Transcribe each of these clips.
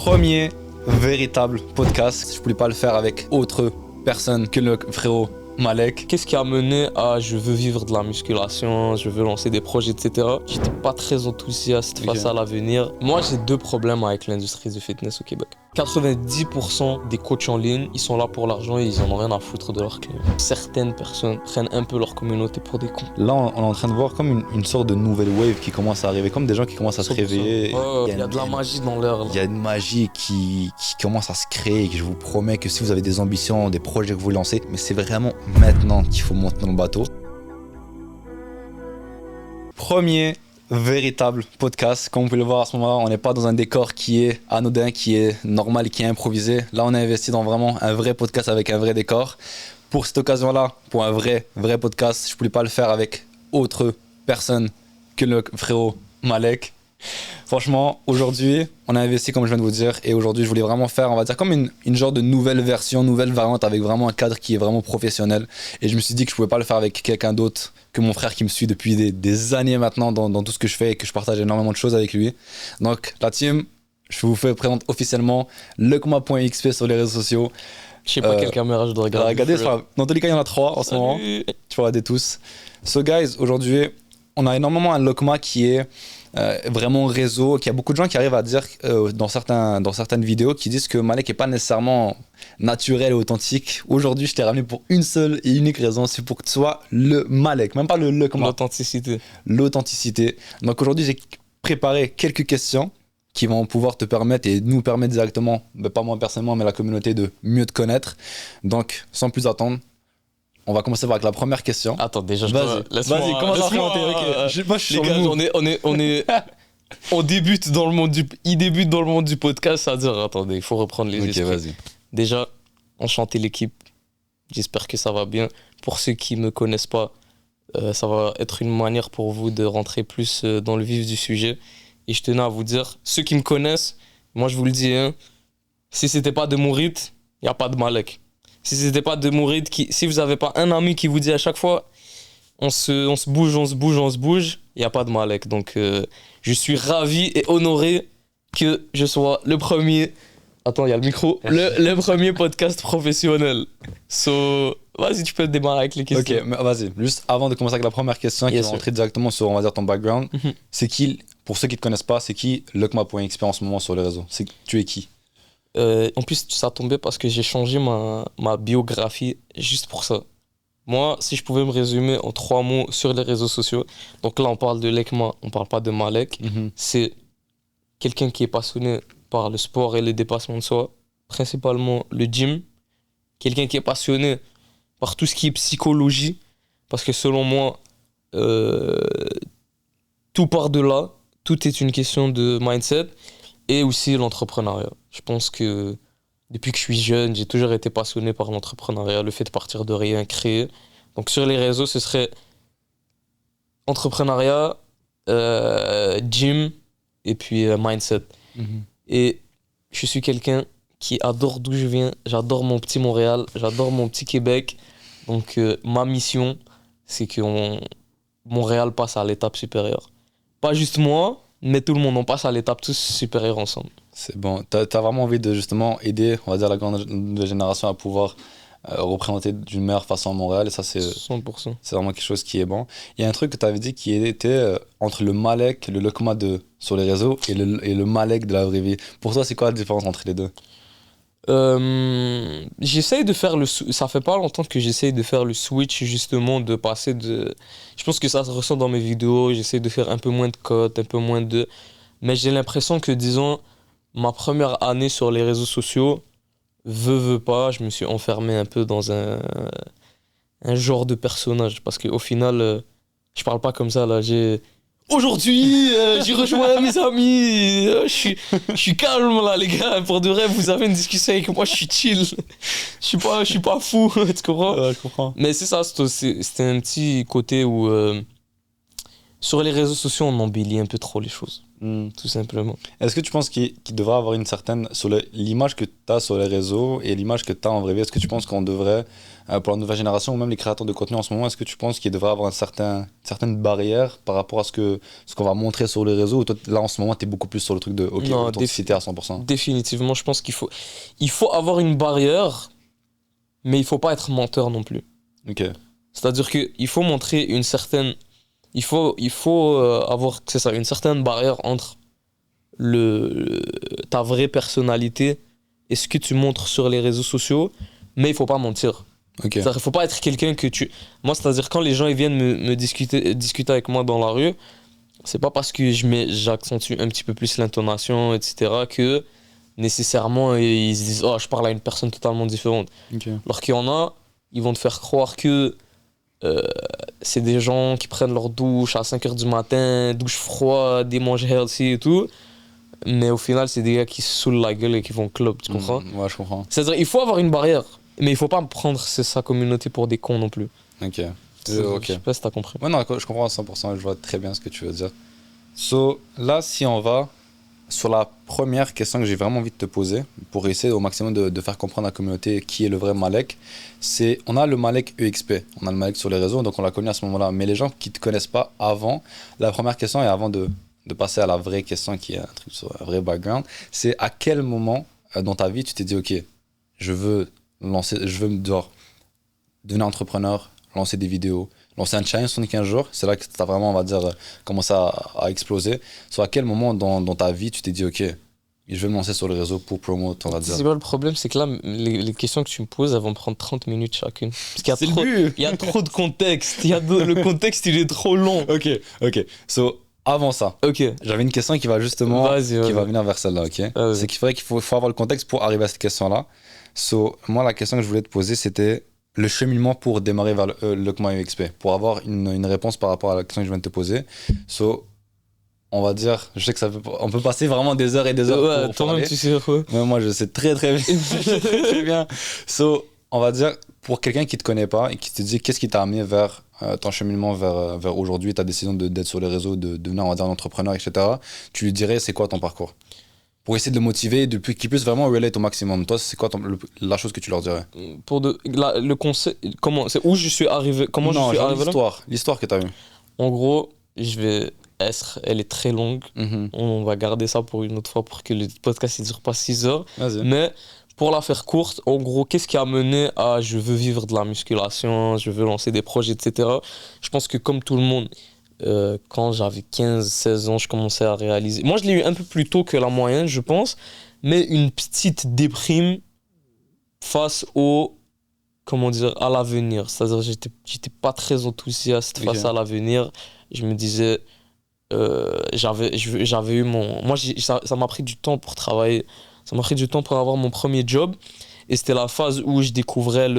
Premier véritable podcast. Je voulais pas le faire avec autre personne que le frérot Malek. Qu'est-ce qui a mené à je veux vivre de la musculation, je veux lancer des projets, etc. J'étais pas très enthousiaste face à l'avenir. Moi, j'ai deux problèmes avec l'industrie du fitness au Québec. 90% des coachs en ligne, ils sont là pour l'argent et ils en ont rien à foutre de leurs clients. Certaines personnes prennent un peu leur communauté pour des cons. Là, on est en train de voir comme une sorte de nouvelle wave qui commence à arriver, comme des gens qui commencent à se réveiller. Il y a de la magie dans l'air. Il y a une magie qui commence à se créer et que je vous promets que si vous avez des ambitions, des projets que vous lancez, mais c'est vraiment maintenant qu'il faut monter dans le bateau. Premier véritable podcast. Comme vous pouvez le voir à ce moment-là, on n'est pas dans un décor qui est anodin, qui est normal, qui est improvisé. Là, on a investi dans vraiment un vrai podcast avec un vrai décor. Pour cette occasion-là, pour un vrai podcast, je ne voulais pas le faire avec autre personne que le frérot Malek. Franchement, aujourd'hui, on a investi comme je viens de vous dire et aujourd'hui, je voulais vraiment faire, on va dire, comme une genre de nouvelle version, nouvelle variante avec vraiment un cadre qui est vraiment professionnel. Et je me suis dit que je pouvais pas le faire avec quelqu'un d'autre que mon frère qui me suit depuis des années maintenant dans tout ce que je fais et que je partage énormément de choses avec lui. Donc, la team, je vous fais présenter officiellement lekma.xp sur les réseaux sociaux. Je sais pas quelle caméra je dois regarder. Dans tous les cas, il y en a 3 en ce moment. Tu vas regarder tous. So, guys, aujourd'hui, on a énormément un Lekma qui est vraiment réseau, qu'il y a beaucoup de gens qui arrivent à dire dans certaines vidéos qui disent que Malek n'est pas nécessairement naturel et authentique. Aujourd'hui, je t'ai ramené pour une seule et unique raison, c'est pour que tu sois le Malek, même pas le Lekma. L'authenticité. Donc aujourd'hui, j'ai préparé quelques questions qui vont pouvoir te permettre et nous permettre directement, pas moi personnellement, mais la communauté de mieux te connaître. Donc, sans plus attendre, on va commencer avec la première question. Attends, déjà, vas-y, commence à présenter. Moi, je suis sur le move. On débute dans le monde du podcast, c'est-à-dire, attendez, il faut reprendre les esprits. Vas-y. Déjà, enchanté l'équipe. J'espère que ça va bien. Pour ceux qui me connaissent pas, ça va être une manière pour vous de rentrer plus dans le vif du sujet. Et je tenais à vous dire, ceux qui me connaissent, moi je vous le dis, hein, si c'était pas de Mourid, il n'y a pas de Malek. Si c'était pas de Mourid, si vous avez pas un ami qui vous dit à chaque fois, on se bouge, il n'y a pas de Malek. Donc je suis ravi et honoré que je sois le premier. Attends, il y a le micro. Le premier podcast professionnel. So, vas-y, tu peux démarrer avec les questions. Ok, mais vas-y. Juste avant de commencer avec la première question, qui va rentrer directement sur, on va dire, ton background. C'est qui, pour ceux qui ne te connaissent pas, c'est qui lekma.xp en ce moment sur les réseaux? Tu es qui? En plus, ça tombait parce que j'ai changé ma biographie juste pour ça. Moi, si je pouvais me résumer en 3 mots sur les réseaux sociaux, donc là, on parle de Lekma, on parle pas de Malek. C'est quelqu'un qui est passionné par le sport et le dépassement de soi, principalement le gym. Quelqu'un qui est passionné par tout ce qui est psychologie, parce que selon moi, tout part de là, tout est une question de mindset, et aussi l'entrepreneuriat. Je pense que depuis que je suis jeune, j'ai toujours été passionné par l'entrepreneuriat, le fait de partir de rien, créer. Donc sur les réseaux, ce serait entrepreneuriat, gym, et puis mindset. Et je suis quelqu'un qui adore d'où je viens, j'adore mon petit Montréal, j'adore mon petit Québec. Donc ma mission, c'est que Montréal passe à l'étape supérieure. Pas juste moi, mais tout le monde, on passe à l'étape tous supérieure ensemble. C'est bon. T'as vraiment envie de justement aider, on va dire, la grande génération à pouvoir représenter d'une meilleure façon à Montréal, et ça c'est 100%. C'est vraiment quelque chose qui est bon. Il y a un truc que tu avais dit qui était entre le Malek, le Lekma sur les réseaux et le Malek de la vraie vie. Pour toi, c'est quoi la différence entre les deux? J'essaye de faire ça fait pas longtemps que j'essaye de faire le switch, justement, de passer de... Je pense que ça se ressent dans mes vidéos, j'essaye de faire un peu moins de cotes, un peu moins de... Mais j'ai l'impression que, disons, ma première année sur les réseaux sociaux, veut pas, je me suis enfermé un peu dans un genre de personnage, parce qu'au final, je parle pas comme ça, là, aujourd'hui, j'ai rejoint mes amis, je suis calme là, les gars, pour de vrai, vous avez une discussion avec moi, je suis chill, je suis pas fou, tu comprends? Ouais, je comprends. Mais c'est ça, c'était un petit côté où sur les réseaux sociaux, on embellit un peu trop les choses. tout simplement. Est-ce que tu penses qu'il devrait avoir une certaine... Sur l'image que tu as sur les réseaux et l'image que tu as en vraie vie, est-ce que tu penses qu'on devrait, pour la nouvelle génération ou même les créateurs de contenu en ce moment, est-ce que tu penses qu'il devrait avoir une certaine barrière par rapport à ce qu'on va montrer sur les réseaux ou toi, là, en ce moment, tu es beaucoup plus sur le truc de Non, authenticité à 100%? Définitivement, je pense il faut avoir une barrière, mais il faut pas être menteur non plus. Ok. C'est-à-dire qu'il faut montrer une certaine... Il faut avoir, c'est ça, une certaine barrière entre ta vraie personnalité et ce que tu montres sur les réseaux sociaux, mais il faut pas mentir. Ok. C'est-à-dire qu'il faut pas être quelqu'un que tu... Moi, c'est-à-dire quand les gens ils viennent me discuter avec moi dans la rue, c'est pas parce que j'accentue un petit peu plus l'intonation, etc., que nécessairement ils se disent « Oh, je parle à une personne totalement différente ». Ok. Alors qu'il y en a, ils vont te faire croire que c'est des gens qui prennent leur douche à 5h du matin, douche froide, des mangent healthy et tout. Mais au final, c'est des gars qui se saoulent la gueule et qui vont club, tu comprends? Ouais, je comprends. C'est-à-dire, il faut avoir une barrière, mais il faut pas prendre sa communauté pour des cons non plus. Ok. Je sais pas si t'as compris. Ouais, non, je comprends à 100%, je vois très bien ce que tu veux dire. So, là, si on va sur la première question que j'ai vraiment envie de te poser, pour essayer au maximum de faire comprendre à la communauté qui est le vrai Malek, c'est, on a le Malek EXP, on a le Malek sur les réseaux, donc on l'a connu à ce moment-là. Mais les gens qui ne te connaissent pas avant, la première question, et avant de passer à la vraie question qui est un truc sur un vrai background, c'est à quel moment dans ta vie tu t'es dit, ok, je veux genre, devenir entrepreneur, lancer des vidéos, lancer un challenge sur 15 jours, c'est là que tu as vraiment, on va dire, commencé à exploser. Soit à quel moment dans ta vie tu t'es dit, ok, je vais me lancer sur les réseaux pour promote, on va dire. C'est pas le problème, c'est que là, les questions que tu me poses, elles vont prendre 30 minutes chacune. Parce qu'il y a C'est trop, le but. il y a trop de contexte. Le contexte, il est trop long. Ok. So, avant ça, Ok. j'avais une question qui va justement, Vas-y. qui va venir vers celle-là, ok? Vas-y. C'est qu'il faudrait qu'il faut avoir le contexte pour arriver à cette question-là. So, moi, la question que je voulais te poser, c'était le cheminement pour démarrer vers le Kma UXP, pour avoir une réponse par rapport à la question que je viens de te poser. So, on va dire, je sais que on peut passer vraiment des heures et des heures Ouais, pour toi-même, parler. tu sais quoi. Mais moi, je sais très bien. Je sais très bien. So, on va dire, pour quelqu'un qui te connaît pas et qui te dit qu'est-ce qui t'a amené vers ton cheminement vers aujourd'hui, ta décision d'être sur les réseaux, de devenir, on va dire, un entrepreneur, etc., tu lui dirais, c'est quoi ton parcours? Pour essayer de le motiver, qu'ils puissent vraiment relate au maximum. Toi, c'est quoi la chose que tu leur dirais? Le concept, comment, c'est où je suis arrivé, comment Non, je suis genre arrivé là? l'histoire que t'as eue. En gros, elle est très longue. Mhm. On va garder ça pour une autre fois pour que le podcast ne dure pas 6 heures. Vas-y. Mais pour la faire courte, en gros, qu'est-ce qui a mené à je veux vivre de la musculation, je veux lancer des projets, etc. Je pense que comme tout le monde, quand j'avais 15-16 ans, je commençais à réaliser. Moi, je l'ai eu un peu plus tôt que la moyenne, je pense, mais une petite déprime face comment dire, à l'avenir. C'est-à-dire, j'étais pas très enthousiaste face à l'avenir. Je me disais, j'avais eu moi, ça m'a pris du temps pour travailler. Ça m'a pris du temps pour avoir mon premier job. Et c'était la phase où je découvrais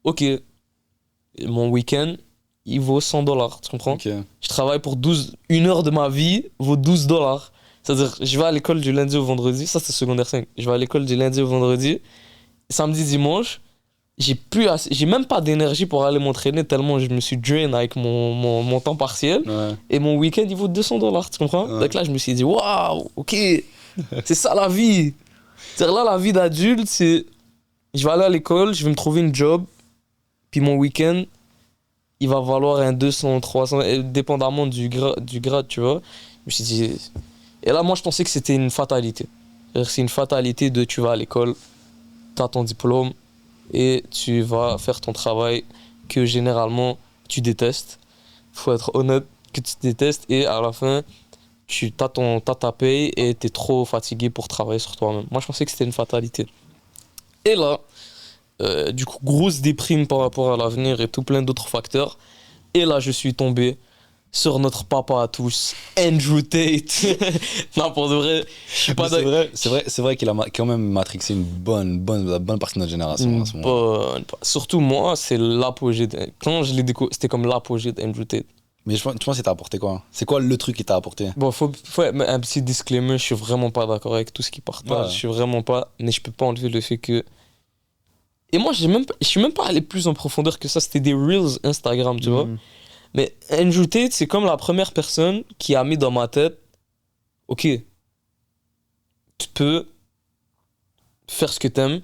ok, mon week-end, il vaut $100, tu comprends? Ok. Je travaille pour 1 heure de ma vie vaut $12. C'est-à-dire, je vais à l'école du lundi au vendredi, ça c'est secondaire 5. Je vais à l'école du lundi au vendredi, samedi, dimanche, j'ai même pas d'énergie pour aller m'entraîner tellement je me suis drain avec mon temps partiel. Ouais. Et mon week-end, il vaut $200, tu comprends? Ouais. Donc là, je me suis dit, waouh, ok, c'est ça la vie. C'est-à-dire là, la vie d'adulte, c'est je vais aller à l'école, je vais me trouver une job, puis mon week-end, il va valoir un 200, 300, dépendamment du grade, tu vois. Je me suis dit... Et là, moi, je pensais que c'était une fatalité. C'est une fatalité de tu vas à l'école, tu as ton diplôme, et tu vas faire ton travail que généralement tu détestes. Il faut être honnête que tu détestes, et à la fin, t'as ta paye et tu es trop fatigué pour travailler sur toi-même. Moi, je pensais que c'était une fatalité. Et là, du coup, grosse déprime par rapport à l'avenir et tout plein d'autres facteurs. Et là, je suis tombé sur notre papa à tous, Andrew Tate. Non, pour de vrai, je suis pas d'accord. C'est vrai qu'il a quand même matrixé la bonne partie de notre génération à ce moment. Surtout moi, c'est l'apogée. Quand je l'ai découvert, c'était comme l'apogée d'Andrew Tate. Mais tu penses qu'il t'a apporté quoi? C'est quoi le truc qu'il t'a apporté? Bon, faut un petit disclaimer, je suis vraiment pas d'accord avec tout ce qu'il partage. Ouais. Je suis vraiment pas, mais je peux pas enlever le fait que... Et moi, je suis même pas allé plus en profondeur que ça, c'était des Reels Instagram, tu vois. Mais Andrew Tate, c'est comme la première personne qui a mis dans ma tête, ok, tu peux faire ce que t'aimes,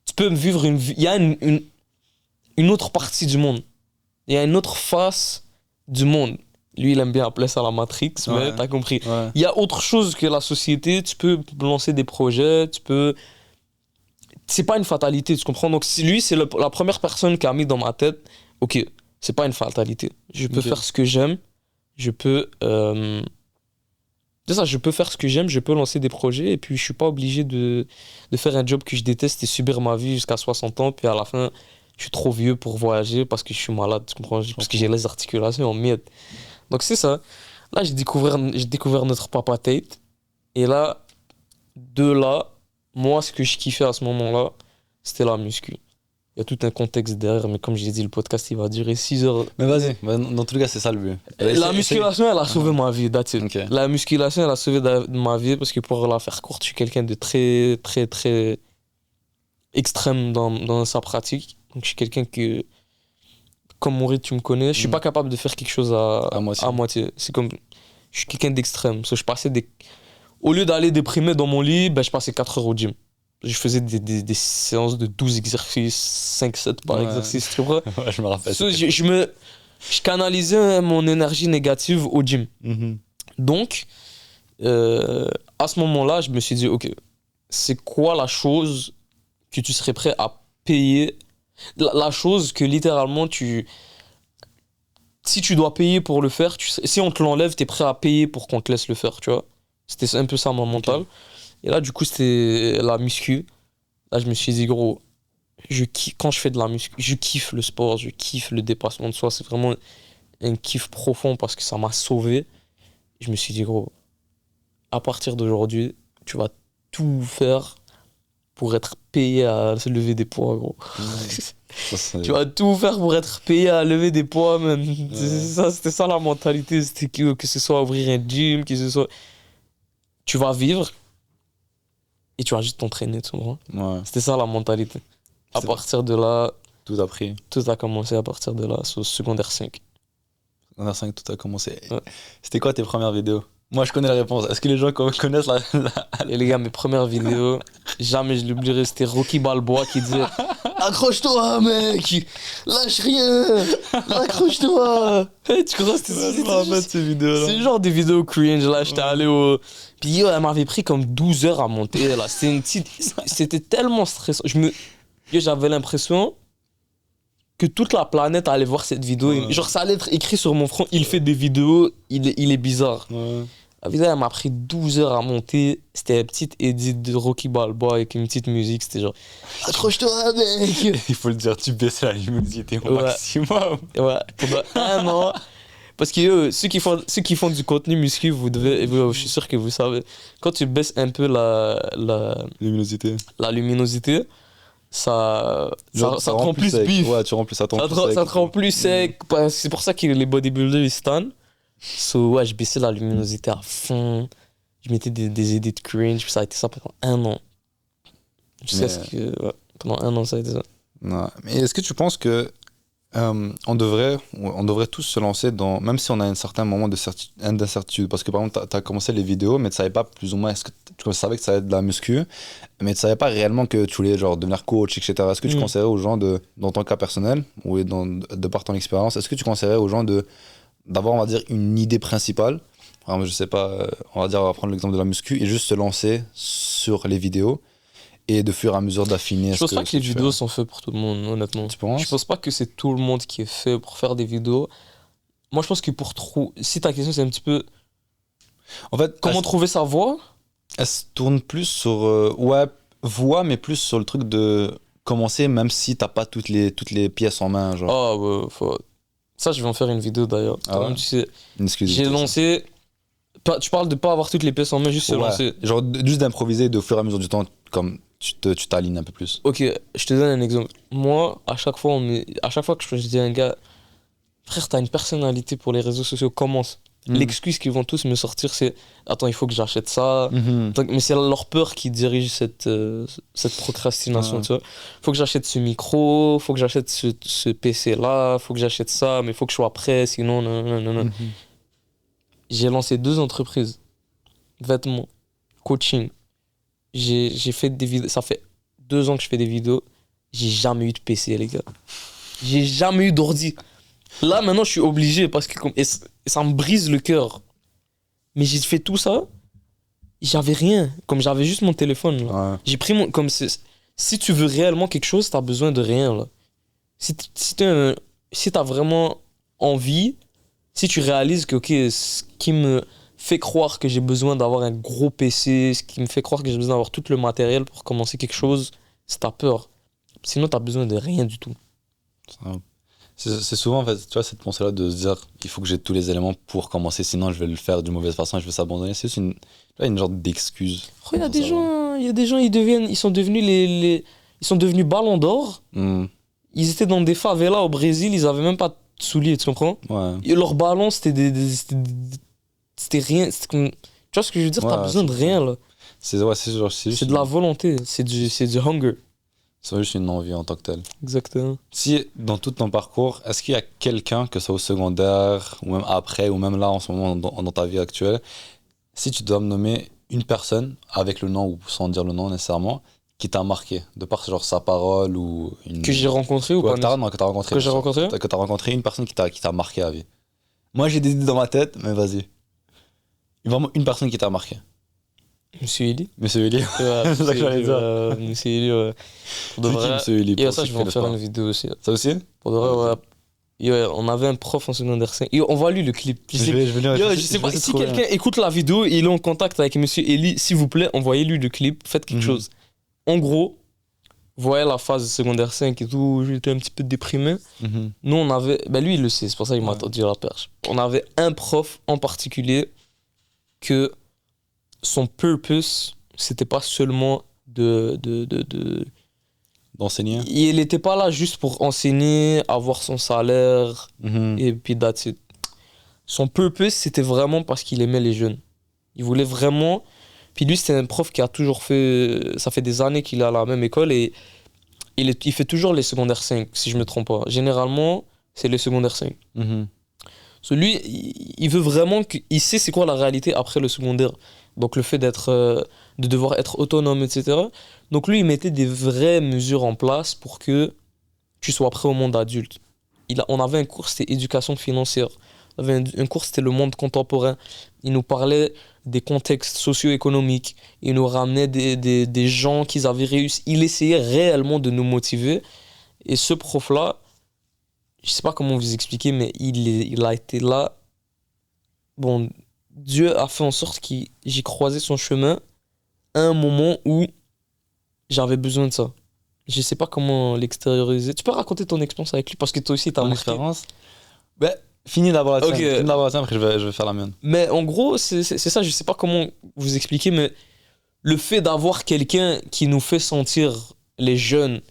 tu peux vivre une vie. Il y a une autre partie du monde. Il y a une autre face du monde. Lui, il aime bien appeler ça la Matrix, mais Ouais. t'as compris. Ouais. Il y a autre chose que la société. Tu peux lancer des projets, tu peux. C'est pas une fatalité, tu comprends? Donc, lui, c'est la première personne qui a mis dans ma tête, ok, c'est pas une fatalité. Je peux Ok. faire ce que j'aime, je peux. C'est ça, je peux faire ce que j'aime, je peux lancer des projets, et puis je suis pas obligé de faire un job que je déteste et subir ma vie jusqu'à 60 ans, puis à la fin, je suis trop vieux pour voyager parce que je suis malade, tu comprends? Parce que j'ai les articulations en miettes. Donc, c'est ça. Là, j'ai découvert notre papa Tate, et là, de là, moi, ce que je kiffais à ce moment-là, c'était la muscu. Il y a tout un contexte derrière, mais comme je l'ai dit, le podcast, il va durer 6 heures. Mais vas-y, dans tous les cas, c'est ça le but. La musculation, elle a sauvé ma vie, that's it. Ok. La musculation, elle a sauvé ma vie parce que pour la faire courte, je suis quelqu'un de très, très, très extrême dans sa pratique. Donc, je suis quelqu'un que, comme Maurice, tu me connais, je suis pas capable de faire quelque chose À moitié. à moitié. C'est comme, je suis quelqu'un d'extrême. So, je passais au lieu d'aller déprimé dans mon lit, ben, je passais 4 heures au gym. Je faisais des séances de 12 exercices, 5-7 par Ouais. exercice, tu vois. Ouais, je me rappelle. So, je canalisais mon énergie négative au gym. Mhm. Donc, à ce moment-là, je me suis dit, ok, c'est quoi la chose que tu serais prêt à payer? La chose que littéralement, si tu dois payer pour le faire, si on te l'enlève, tu es prêt à payer pour qu'on te laisse le faire, tu vois. C'était un peu ça mon mental. Et là, du coup, c'était la muscu. Là, je me suis dit, gros, quand je fais de la muscu, je kiffe le sport, je kiffe le dépassement de soi. C'est vraiment un kiff profond parce que ça m'a sauvé. Je me suis dit, gros, à partir d'aujourd'hui, tu vas tout faire pour être payé à se lever des poids, gros. Ça, c'est- Tu vas tout faire pour être payé à lever des poids, man. C'était ça la mentalité. C'était que ce soit ouvrir un gym, que ce soit. Tu vas vivre et tu vas juste t'entraîner, tu vois. Ouais, C'était ça la mentalité. À C'est- partir de là, tout a pris. tout a commencé à partir de là, au secondaire 5. En R5, tout a commencé. Ouais. C'était quoi tes premières vidéos? Moi, je connais la réponse. Est-ce que les gens connaissent Et les gars, mes premières vidéos, jamais je l'oublierai, c'était Rocky Balboa qui disait accroche-toi, mec, lâche rien, accroche-toi. Hey, tu crois que ces vidéos c'est le genre des vidéos cringe là, j'étais allé au. Puis yo, elle m'avait pris comme 12 heures à monter là. C'était tellement stressant. J'avais l'impression que toute la planète allait voir cette vidéo. Ouais. Genre, ça allait être écrit sur mon front, il fait des vidéos, il est bizarre. Ouais. La vidéo, elle m'a pris 12 heures à monter. C'était une petite edit de Rocky Balboa avec une petite musique. C'était genre accroche-toi, mec. Il faut le dire, tu baissais la luminosité au Ouais. maximum. Ouais, pendant un an. Parce que ceux qui font du contenu muscu, je suis sûr que vous savez, quand tu baisses un peu la Luminosité. luminosité, ça te rend plus sec. bif. Ouais, tu rends plus ça. Ça te rend plus sec. C'est pour ça que les bodybuilders ils stannent. So, ouais, je baissais la luminosité à fond. Je mettais des edits cringe. Puis ça a été ça pendant un an. Jusqu'à ce que. Ouais, pendant un an, ça a été ça. Non. Mais est-ce que tu penses que on devrait tous se lancer dans, même si on a un certain moment d'incertitude, parce que par exemple, tu as commencé les vidéos, mais tu savais pas plus ou moins, est-ce que tu savais que ça allait être de la muscu, mais tu savais pas réellement que tu voulais genre devenir coach, etc. Est-ce que tu conseillerais aux gens dans ton cas personnel, ou de par ton expérience, est-ce que tu conseillerais aux gens d'avoir, on va dire, une idée principale? Par exemple, je sais pas, on va prendre l'exemple de la muscu et juste se lancer sur les vidéos et de fur et à mesure d'affiner. Je pense pas que les vidéos sont faites pour tout le monde, honnêtement. Tu penses? Je pense pas que c'est tout le monde qui est fait pour faire des vidéos. Moi, je pense que si ta question c'est un petit peu En fait, comment trouver sa voix, elle se tourne plus sur voix, mais plus sur le truc de commencer même si t'as pas toutes les pièces en main, genre. ah ouais, ça je vais en faire une vidéo d'ailleurs. Ah Toi-même, ouais? tu sais, Une exclusivité, j'ai ça. lancé. Tu parles de pas avoir toutes les pièces en main, juste se Ouais. lancer. Genre juste d'improviser de au fur et à mesure du temps, comme tu t'alignes un peu plus. Ok, je te donne un exemple. Moi, à chaque fois que je dis à un gars, frère, t'as une personnalité pour les réseaux sociaux, commence. L'excuse qu'ils vont tous me sortir, c'est attends, il faut que j'achète ça. Mhm. Mais c'est leur peur qui dirige cette procrastination, Ouais. tu vois. Faut que j'achète ce micro, faut que j'achète ce PC là, faut que j'achète ça, mais faut que je sois prêt, sinon non. Mhm. J'ai lancé 2 entreprises. vêtements, coaching. J'ai fait des vidéos. Ça fait 2 ans que je fais des vidéos. J'ai jamais eu de PC, les gars. J'ai jamais eu d'ordi. Là, maintenant, je suis obligé parce que et ça me brise le cœur. Mais j'ai fait tout ça. J'avais rien. Comme j'avais juste mon téléphone. Là. Ouais. J'ai pris mon. Si tu veux réellement quelque chose, t'as besoin de rien. Là. Si t'as vraiment envie, si tu réalises que, ok, ce qui me fait croire que j'ai besoin d'avoir un gros PC, ce qui me fait croire que j'ai besoin d'avoir tout le matériel pour commencer quelque chose, c'est ta peur. Sinon, t'as besoin de rien du tout. C'est souvent, en fait, tu vois, cette pensée-là de se dire il faut que j'ai tous les éléments pour commencer, sinon je vais le faire d'une mauvaise façon et je vais s'abandonner. C'est juste une genre d'excuse. Il y a des gens, ils sont devenus ils sont devenus ballons d'or. Ils étaient dans des favelas au Brésil, ils avaient même pas de souliers, tu comprends? Ouais. Et leurs ballons, c'était rien. C'était comme... Tu vois ce que je veux dire? Ouais, t'as besoin de rien, là. C'est C'est de la volonté, c'est du hunger. C'est juste une envie en tant que telle. Exactement. Si, dans tout ton parcours, est-ce qu'il y a quelqu'un, que ce soit au secondaire, ou même après, ou même là en ce moment dans ta vie actuelle, si tu dois me nommer une personne, avec le nom ou sans dire le nom nécessairement, qui t'a marqué, de par genre sa parole ou une... Que j'ai rencontré ou Ouais, pas? que t'as rencontré. Que j'ai rencontré? Que t'as rencontré une personne qui t'a marqué à vie. Moi j'ai des idées dans ma tête, mais vas-y. Vraiment une personne qui t'a marqué. Monsieur Eli. Monsieur Eli. Ouais, C'est ça que j'allais dire. Monsieur Eli, ouais. Pour de C'est qui, vrai. Monsieur Eli, Et pour ça, ceux je qui vais en connaissent faire pas. une vidéo aussi. Ça aussi? Pour de vrai, ouais. Yo, on avait un prof en secondaire 5. Yo, on voit lui le clip. Je sais pas, si quelqu'un écoute la vidéo et il est en contact avec Monsieur Eli, s'il vous plaît, envoyez-lui le clip, faites quelque chose. En gros, vous voyez la phase de secondaire 5 et tout, j'étais un petit peu déprimé. Nous, on avait. Ben lui, il le sait, c'est pour ça qu'il m'a tendu la perche. On avait un prof en particulier que son purpose, c'était pas seulement D'enseigner. Il était pas là juste pour enseigner, avoir son salaire et puis that's it. Son purpose, c'était vraiment parce qu'il aimait les jeunes. Il voulait vraiment. Puis lui, c'était un prof qui a toujours fait. Ça fait des années qu'il est à la même école et il fait toujours les secondaires 5, si je me trompe pas. Généralement, c'est les secondaires 5. Lui, il veut vraiment. Il sait c'est quoi la réalité après le secondaire. Donc le fait de devoir être autonome, etc. Donc lui, il mettait des vraies mesures en place pour que tu sois prêt au monde adulte. On avait un cours, c'était éducation financière. On avait un cours, c'était le monde contemporain. Il nous parlait des contextes socio-économiques. Il nous ramenait des gens qui avaient réussi. Il essayait réellement de nous motiver. Et ce prof-là, je sais pas comment vous expliquer, mais il a été là. Bon, Dieu a fait en sorte que j'ai croisé son chemin à un moment où j'avais besoin de ça. Je sais pas comment l'extérioriser. Tu peux raconter ton expérience avec lui parce que toi aussi t'as Mon marqué. expérience. Ben, finis d'abord la tienne. Ok. Finis d'abord la tienne, après je vais faire la mienne. Mais en gros, c'est ça, je sais pas comment vous expliquer, mais le fait d'avoir quelqu'un qui nous fait sentir, les jeunes,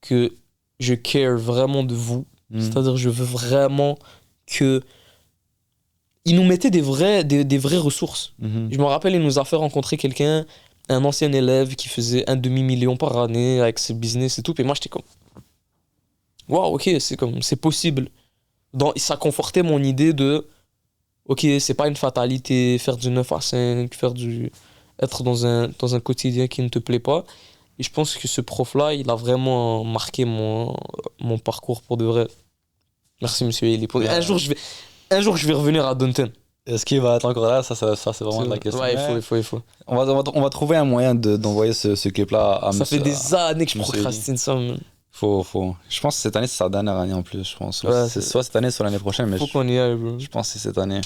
que je care vraiment de vous, c'est-à-dire je veux vraiment que... Il nous mettait des vraies ressources. Je me rappelle, il nous a fait rencontrer quelqu'un, un ancien élève qui faisait 1 demi-million par année avec ses business et tout. Et moi, j'étais comme... Waouh, ok, c'est possible. Ça confortait mon idée de... Ok, c'est pas une fatalité, faire du 9 à 5, être dans un quotidien qui ne te plaît pas. Et je pense que ce prof-là, il a vraiment marqué mon parcours pour de vrai. Merci, monsieur Eli. Un jour, je vais revenir à Downton. Est-ce qu'il va être encore là? Ça c'est vraiment la question. Ouais, il faut. On va trouver un moyen d'envoyer ce clip-là à Ça monsieur, fait des années que je monsieur procrastine ça. Man. Faut. Je pense que cette année, c'est sa dernière année en plus, je pense. Ouais, c'est soit cette année, soit l'année prochaine. Mais faut qu'on y aille, bro. je pense que c'est cette année.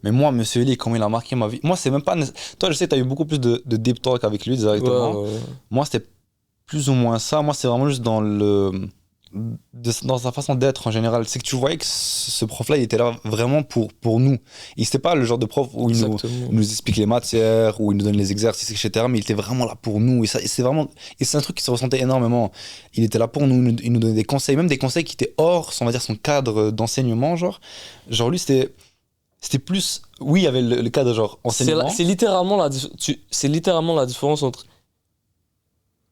Mais moi, monsieur Eli, comment il a marqué ma vie? Moi, c'est même pas... Toi, je sais que t'as eu beaucoup plus de deep talk avec lui directement. Ouais. Moi, c'était plus ou moins ça. Moi, c'est vraiment juste dans sa façon d'être en général. C'est que tu voyais que ce prof-là, il était là vraiment pour nous. Et c'était pas le genre de prof où il nous explique les matières, où il nous donne les exercices, etc. Mais il était vraiment là pour nous. Et c'est un truc qui se ressentait énormément. Il était là pour nous, il nous donnait des conseils, même des conseils qui étaient hors, on va dire, son cadre d'enseignement, genre lui, c'était plus... Oui, il y avait le cadre, genre, enseignement. C'est littéralement la différence entre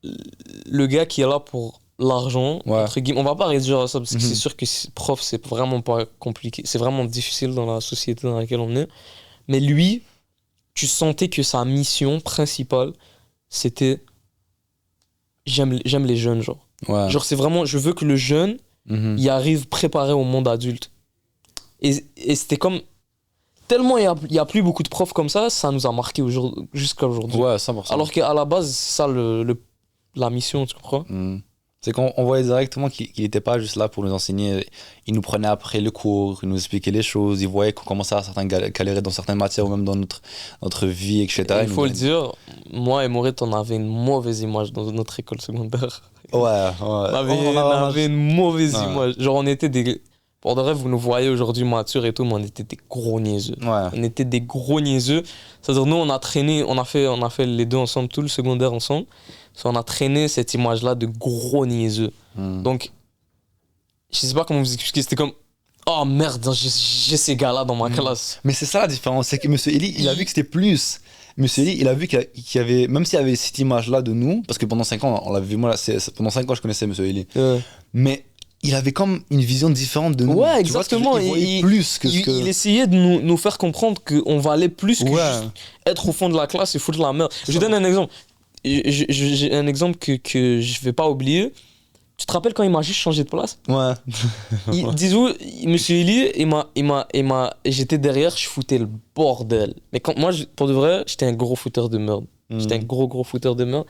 le gars qui est là pour l'argent, entre guillemets. On va pas réduire à ça parce que c'est sûr que prof, c'est vraiment pas compliqué. C'est vraiment difficile dans la société dans laquelle on est. Mais lui, tu sentais que sa mission principale, c'était j'aime les jeunes, genre. Ouais. Genre, c'est vraiment, je veux que le jeune, Mhm. il arrive préparé au monde adulte. Et c'était comme, tellement il y a plus beaucoup de profs comme ça nous a marqué jusqu'à aujourd'hui. Ouais, 100%. Alors qu'à la base, c'est ça la mission, tu comprends? Mhm. C'est qu'on voyait directement qu'il n'était pas juste là pour nous enseigner. Il nous prenait après le cours, il nous expliquait les choses, il voyait qu'on commençait à galérer dans certaines matières ou même dans notre vie, etc. Il faut le dire, moi et Mourette, on avait une mauvaise image dans notre école secondaire. Ouais. On avait une mauvaise Ouais. image. Genre, on était des. Pour de vrai, vous nous voyez aujourd'hui matures et tout, mais on était des gros niaiseux. Ouais. On était des gros niaiseux. C'est-à-dire, nous, on a traîné, on a fait les deux ensemble, tout le secondaire ensemble. On a traîné cette image-là de gros niaiseux. Mhm. Donc, je sais pas comment vous expliquer, c'était comme. Oh merde, j'ai ces gars-là dans ma classe. Mais c'est ça la différence, c'est que Monsieur Eli, il a vu que c'était plus. Monsieur Eli, il a vu qu'il y avait, même s'il y avait cette image-là de nous, parce que pendant 5 ans, on l'avait vu, moi, pendant 5 ans, je connaissais Monsieur Eli. Mais il avait comme une vision différente de nous. Ouais, Tu vois ce que je veux exactement. dire, il voyait plus que ce que. Il essayait de nous faire comprendre qu'on valait plus que Ouais. juste être au fond de la classe et foutre la merde. Je donne un exemple. J'ai un exemple que je vais pas oublier. Tu te rappelles quand il m'a juste changé de place? Ouais. Dis-vous, monsieur Eli, j'étais derrière, je foutais le bordel. Mais quand moi, pour de vrai, j'étais un gros fouteur de merde. J'étais un gros fouteur de merde.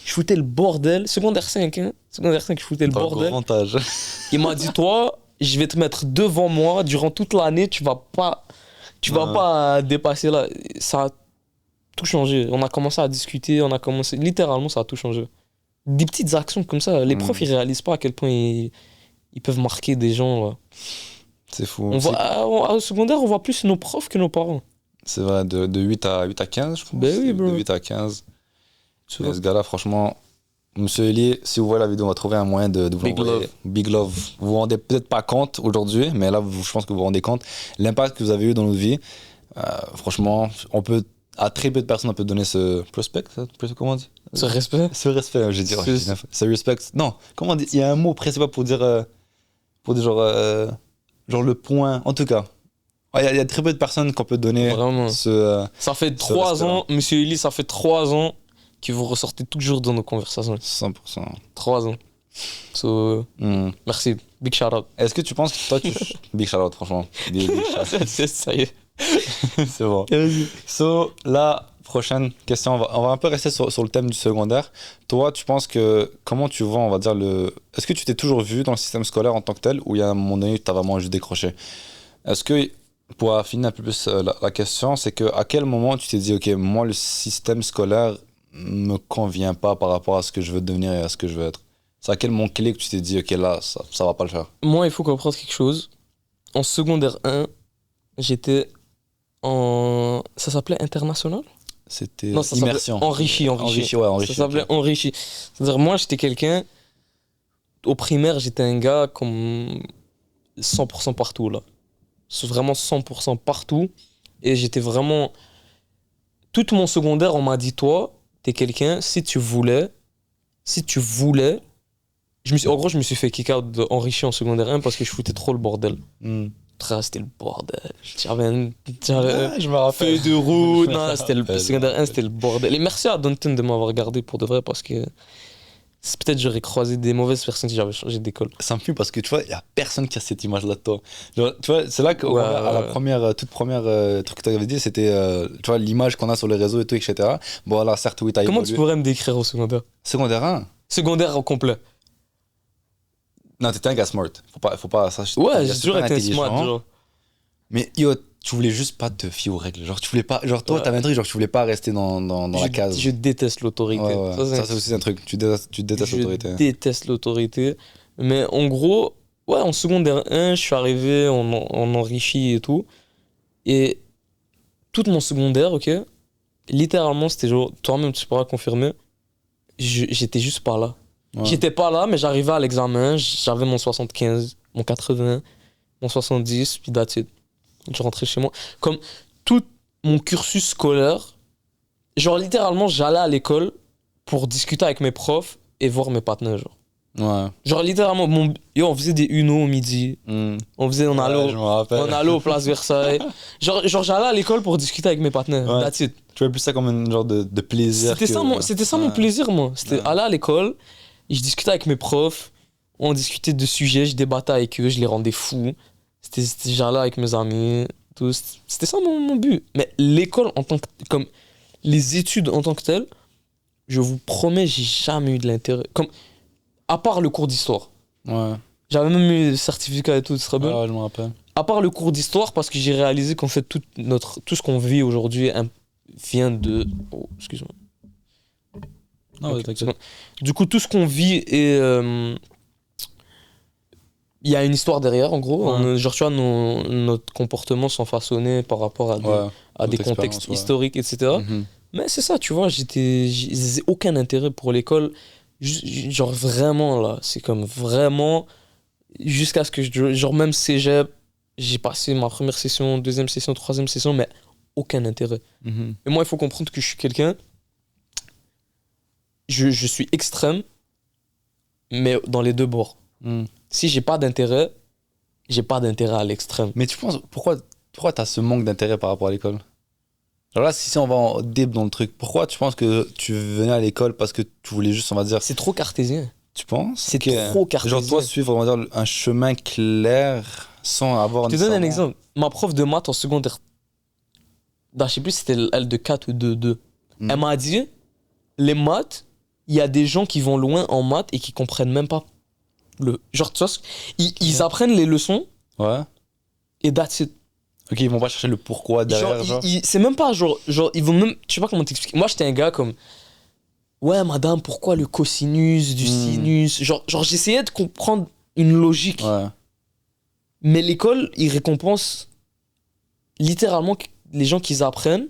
Je foutais le bordel. Secondaire 5, hein. Secondaire 5, je foutais le bordel. Grand âge. Il m'a dit, toi, je vais te mettre devant moi durant toute l'année, tu vas pas dépasser là. Ça a tout changé. On a commencé à discuter, littéralement, ça a tout changé. Des petites actions comme ça, les profs, ils réalisent pas à quel point ils peuvent marquer des gens, là. C'est fou. Au secondaire, on voit plus nos profs que nos parents. C'est vrai, de 8 à 15, je pense. Ben oui, bro. De 8 à 15. Tu Et vois. ce gars-là, franchement, Monsieur Eli, si vous voyez la vidéo, on va trouver un moyen de vous Big envoyer. love. Big love. Vous vous rendez peut-être pas compte aujourd'hui, mais là, je pense que vous vous rendez compte l'impact que vous avez eu dans notre vie. Franchement, à très peu de personnes, on peut donner ce prospect, comment on dit? Ce respect. Ce respect, je dirais. Ce- Ce respect. Non, comment on dit? Il y a un mot précis pas pour dire genre le point. En tout cas, il y a très peu de personnes qu'on peut donner Vraiment. ce. Ça fait ce 3 respect-là. ans, monsieur Eli, ça fait 3 ans que vous ressortez toujours dans nos conversations. 100%. 3 ans. So, Hmm. merci. Big shout out. Est-ce que tu penses que toi, Big shout out, franchement. Big shout out. Ça y est. C'est bon. So, la prochaine question, on va un peu rester sur le thème du secondaire. Toi, tu penses que, comment tu vois, on va dire, est-ce que tu t'es toujours vu dans le système scolaire en tant que tel, ou il y a un moment donné, tu as vraiment juste décroché? Est-ce que, pour affiner un peu plus la question, c'est que à quel moment tu t'es dit, ok, moi, le système scolaire me convient pas par rapport à ce que je veux devenir et à ce que je veux être? C'est à quel moment clé que tu t'es dit, ok, là, ça va pas le faire? Moi, il faut comprendre quelque chose. En secondaire 1, j'étais en. Ça s'appelait international? C'était Non, ça s'appelait immersion. enrichi. Enrichi. Ça s'appelait Ok. enrichi. C'est-à-dire, moi, j'étais quelqu'un. Au primaire, j'étais un gars comme 100% partout, là. C'est vraiment 100% partout. Et j'étais vraiment. Tout mon secondaire, on m'a dit, toi, t'es quelqu'un, si tu voulais. En gros, je me suis fait kick out d'enrichi en secondaire 1 parce que je foutais trop le bordel. Hmm. C'était le bordel. J'avais Je me rappelle. feuille de route. Non, c'était le rappelle. secondaire 1, c'était le bordel. Et merci à Danton de m'avoir gardé pour de vrai parce que peut-être j'aurais croisé des mauvaises personnes si j'avais changé d'école. Ça me fume parce que tu vois, il y a personne qui a cette image-là de toi. Genre, tu vois, c'est là qu'à Ouais, à la ouais. toute première truc que tu avais dit, c'était tu vois, l'image qu'on a sur les réseaux et tout, etc. Bon, là, certes, oui, t'as Comment évolué. tu pourrais me décrire au secondaire? Secondaire 1? Secondaire au complet. Non, t'étais un gars smart. Faut pas ça, t'étais un Ouais, gars j'ai toujours super été intelligent. smart, genre. Mais yo, tu voulais juste pas te fier aux règles. Genre, tu voulais pas. Genre, toi, Ouais. t'avais un truc, genre, tu voulais pas rester dans la case. Je déteste l'autorité. Ouais, ouais. Ça, Ça, c'est aussi un truc. Tu détestes je l'autorité. déteste l'autorité. Mais en gros, ouais, en secondaire 1, je suis arrivé en enrichi et tout. Et tout mon secondaire, ok, littéralement, c'était genre, toi-même, tu pourras confirmer, j'étais juste pas là. Ouais. J'étais pas là, mais j'arrivais à l'examen, j'avais mon 75, mon 80, mon 70, puis that's it. Je rentrais chez moi. Comme tout mon cursus scolaire, genre littéralement, j'allais à l'école pour discuter avec mes profs et voir mes partenaires, genre. Ouais. Genre, littéralement, on faisait des Uno au midi. On allait, Je me rappelle. on allait aux places Versailles. Genre j'allais à l'école pour discuter avec mes partenaires. Ouais. That's it. Tu vois plus ça comme un genre de plaisir. C'était ça mon plaisir, moi. C'était Ouais. aller à l'école, et je discutais avec mes profs, on discutait de sujets, je débattais avec eux, je les rendais fous. J'allais avec mes amis, tout. C'était ça mon but. Mais l'école en tant que. Comme les études en tant que telles, je vous promets, j'ai jamais eu de l'intérêt. Comme. À part le cours d'histoire. Ouais. J'avais même eu le certificat et tout, ce serait bien. Ouais, je me rappelle. À part le cours d'histoire, parce que j'ai réalisé qu'en fait, tout ce qu'on vit aujourd'hui vient de. Oh, excuse-moi. Non, Ok, t'inquiète. c'est bon. Du coup, tout ce qu'on vit est. Il y a une histoire derrière, en gros. Ouais. Genre, tu vois, notre comportements sont façonnés par rapport à des, Ouais. à des Notre contextes expérience, ouais. historiques, etc. Mhm. Mais c'est ça, tu vois, j'ai aucun intérêt pour l'école. Genre, vraiment, là, c'est comme vraiment. Jusqu'à ce que genre, même cégep, j'ai passé ma première session, deuxième session, troisième session, mais aucun intérêt. Mhm. Et moi, il faut comprendre que je suis quelqu'un. Je suis extrême, mais dans les deux bords. Mhm. Si j'ai pas d'intérêt à l'extrême. Mais tu penses, pourquoi t'as ce manque d'intérêt par rapport à l'école? Alors là, si on va en deep dans le truc, pourquoi tu penses que tu venais à l'école parce que tu voulais juste, on va dire, C'est trop cartésien. tu penses? C'est Ok. trop cartésien. Genre toi, suivre, on va dire, un chemin clair sans avoir... Je te donne un nécessairement- exemple. Ma prof de maths en secondaire, je sais plus si c'était elle de 4 ou de 2. Mhm. Elle m'a dit, les maths, il y a des gens qui vont loin en maths et qui comprennent même pas genre, tu vois, ils apprennent les leçons Ouais. et that's it. Ok, ils vont pas chercher le pourquoi derrière, genre. C'est même pas genre, ils vont même, je sais pas comment t'expliquer. Moi, j'étais un gars comme, ouais, madame, pourquoi le cosinus du sinus? Genre j'essayais de comprendre une logique. Ouais. Mais l'école, ils récompensent littéralement les gens qui apprennent.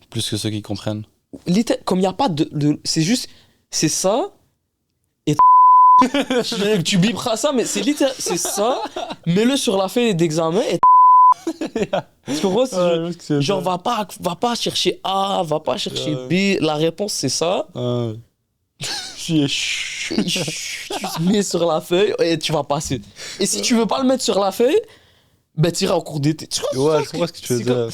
Plus que ceux qui comprennent. Comme il n'y a pas c'est juste, c'est ça. Et tu biperas ça, mais c'est ça. Mets-le sur la feuille d'examen et tu comprends? Genre, va pas chercher A, va pas chercher B. La réponse, c'est ça. Tu mets sur la feuille et tu vas passer. Et si tu veux pas le mettre sur la feuille, ben t'iras au cours d'été. Ouais, je comprends ce que tu veux dire.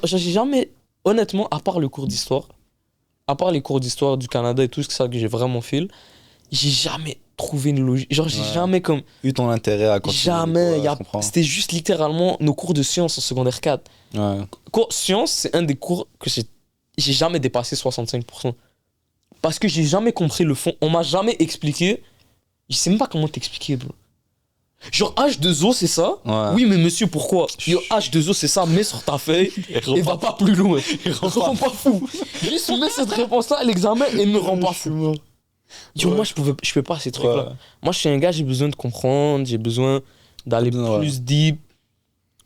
J'ai jamais, honnêtement, à part le cours d'histoire, à part les cours d'histoire du Canada et tout ça que j'ai vraiment fait, j'ai jamais trouvé une logique. Genre, j'ai jamais comme. Eu ton intérêt à continuer. Jamais. Ouais, je comprends. C'était juste littéralement nos cours de sciences en secondaire 4. Ouais. Sciences, c'est un des cours que j'ai jamais dépassé 65%. Parce que j'ai jamais compris le fond. On m'a jamais expliqué. Je sais même pas comment t'expliquer, bro. Genre H2O, c'est ça? Ouais. Oui, mais monsieur, pourquoi? Yo, H2O, c'est ça, mets sur ta feuille et va pas plus loin. Rends pas fou. Juste mets cette réponse-là à l'examen et me rends pas fou. Yo, Ouais. moi, je peux pas ces trucs-là. Ouais. Moi, je suis un gars, j'ai besoin de comprendre, j'ai besoin d'aller Ouais. plus deep.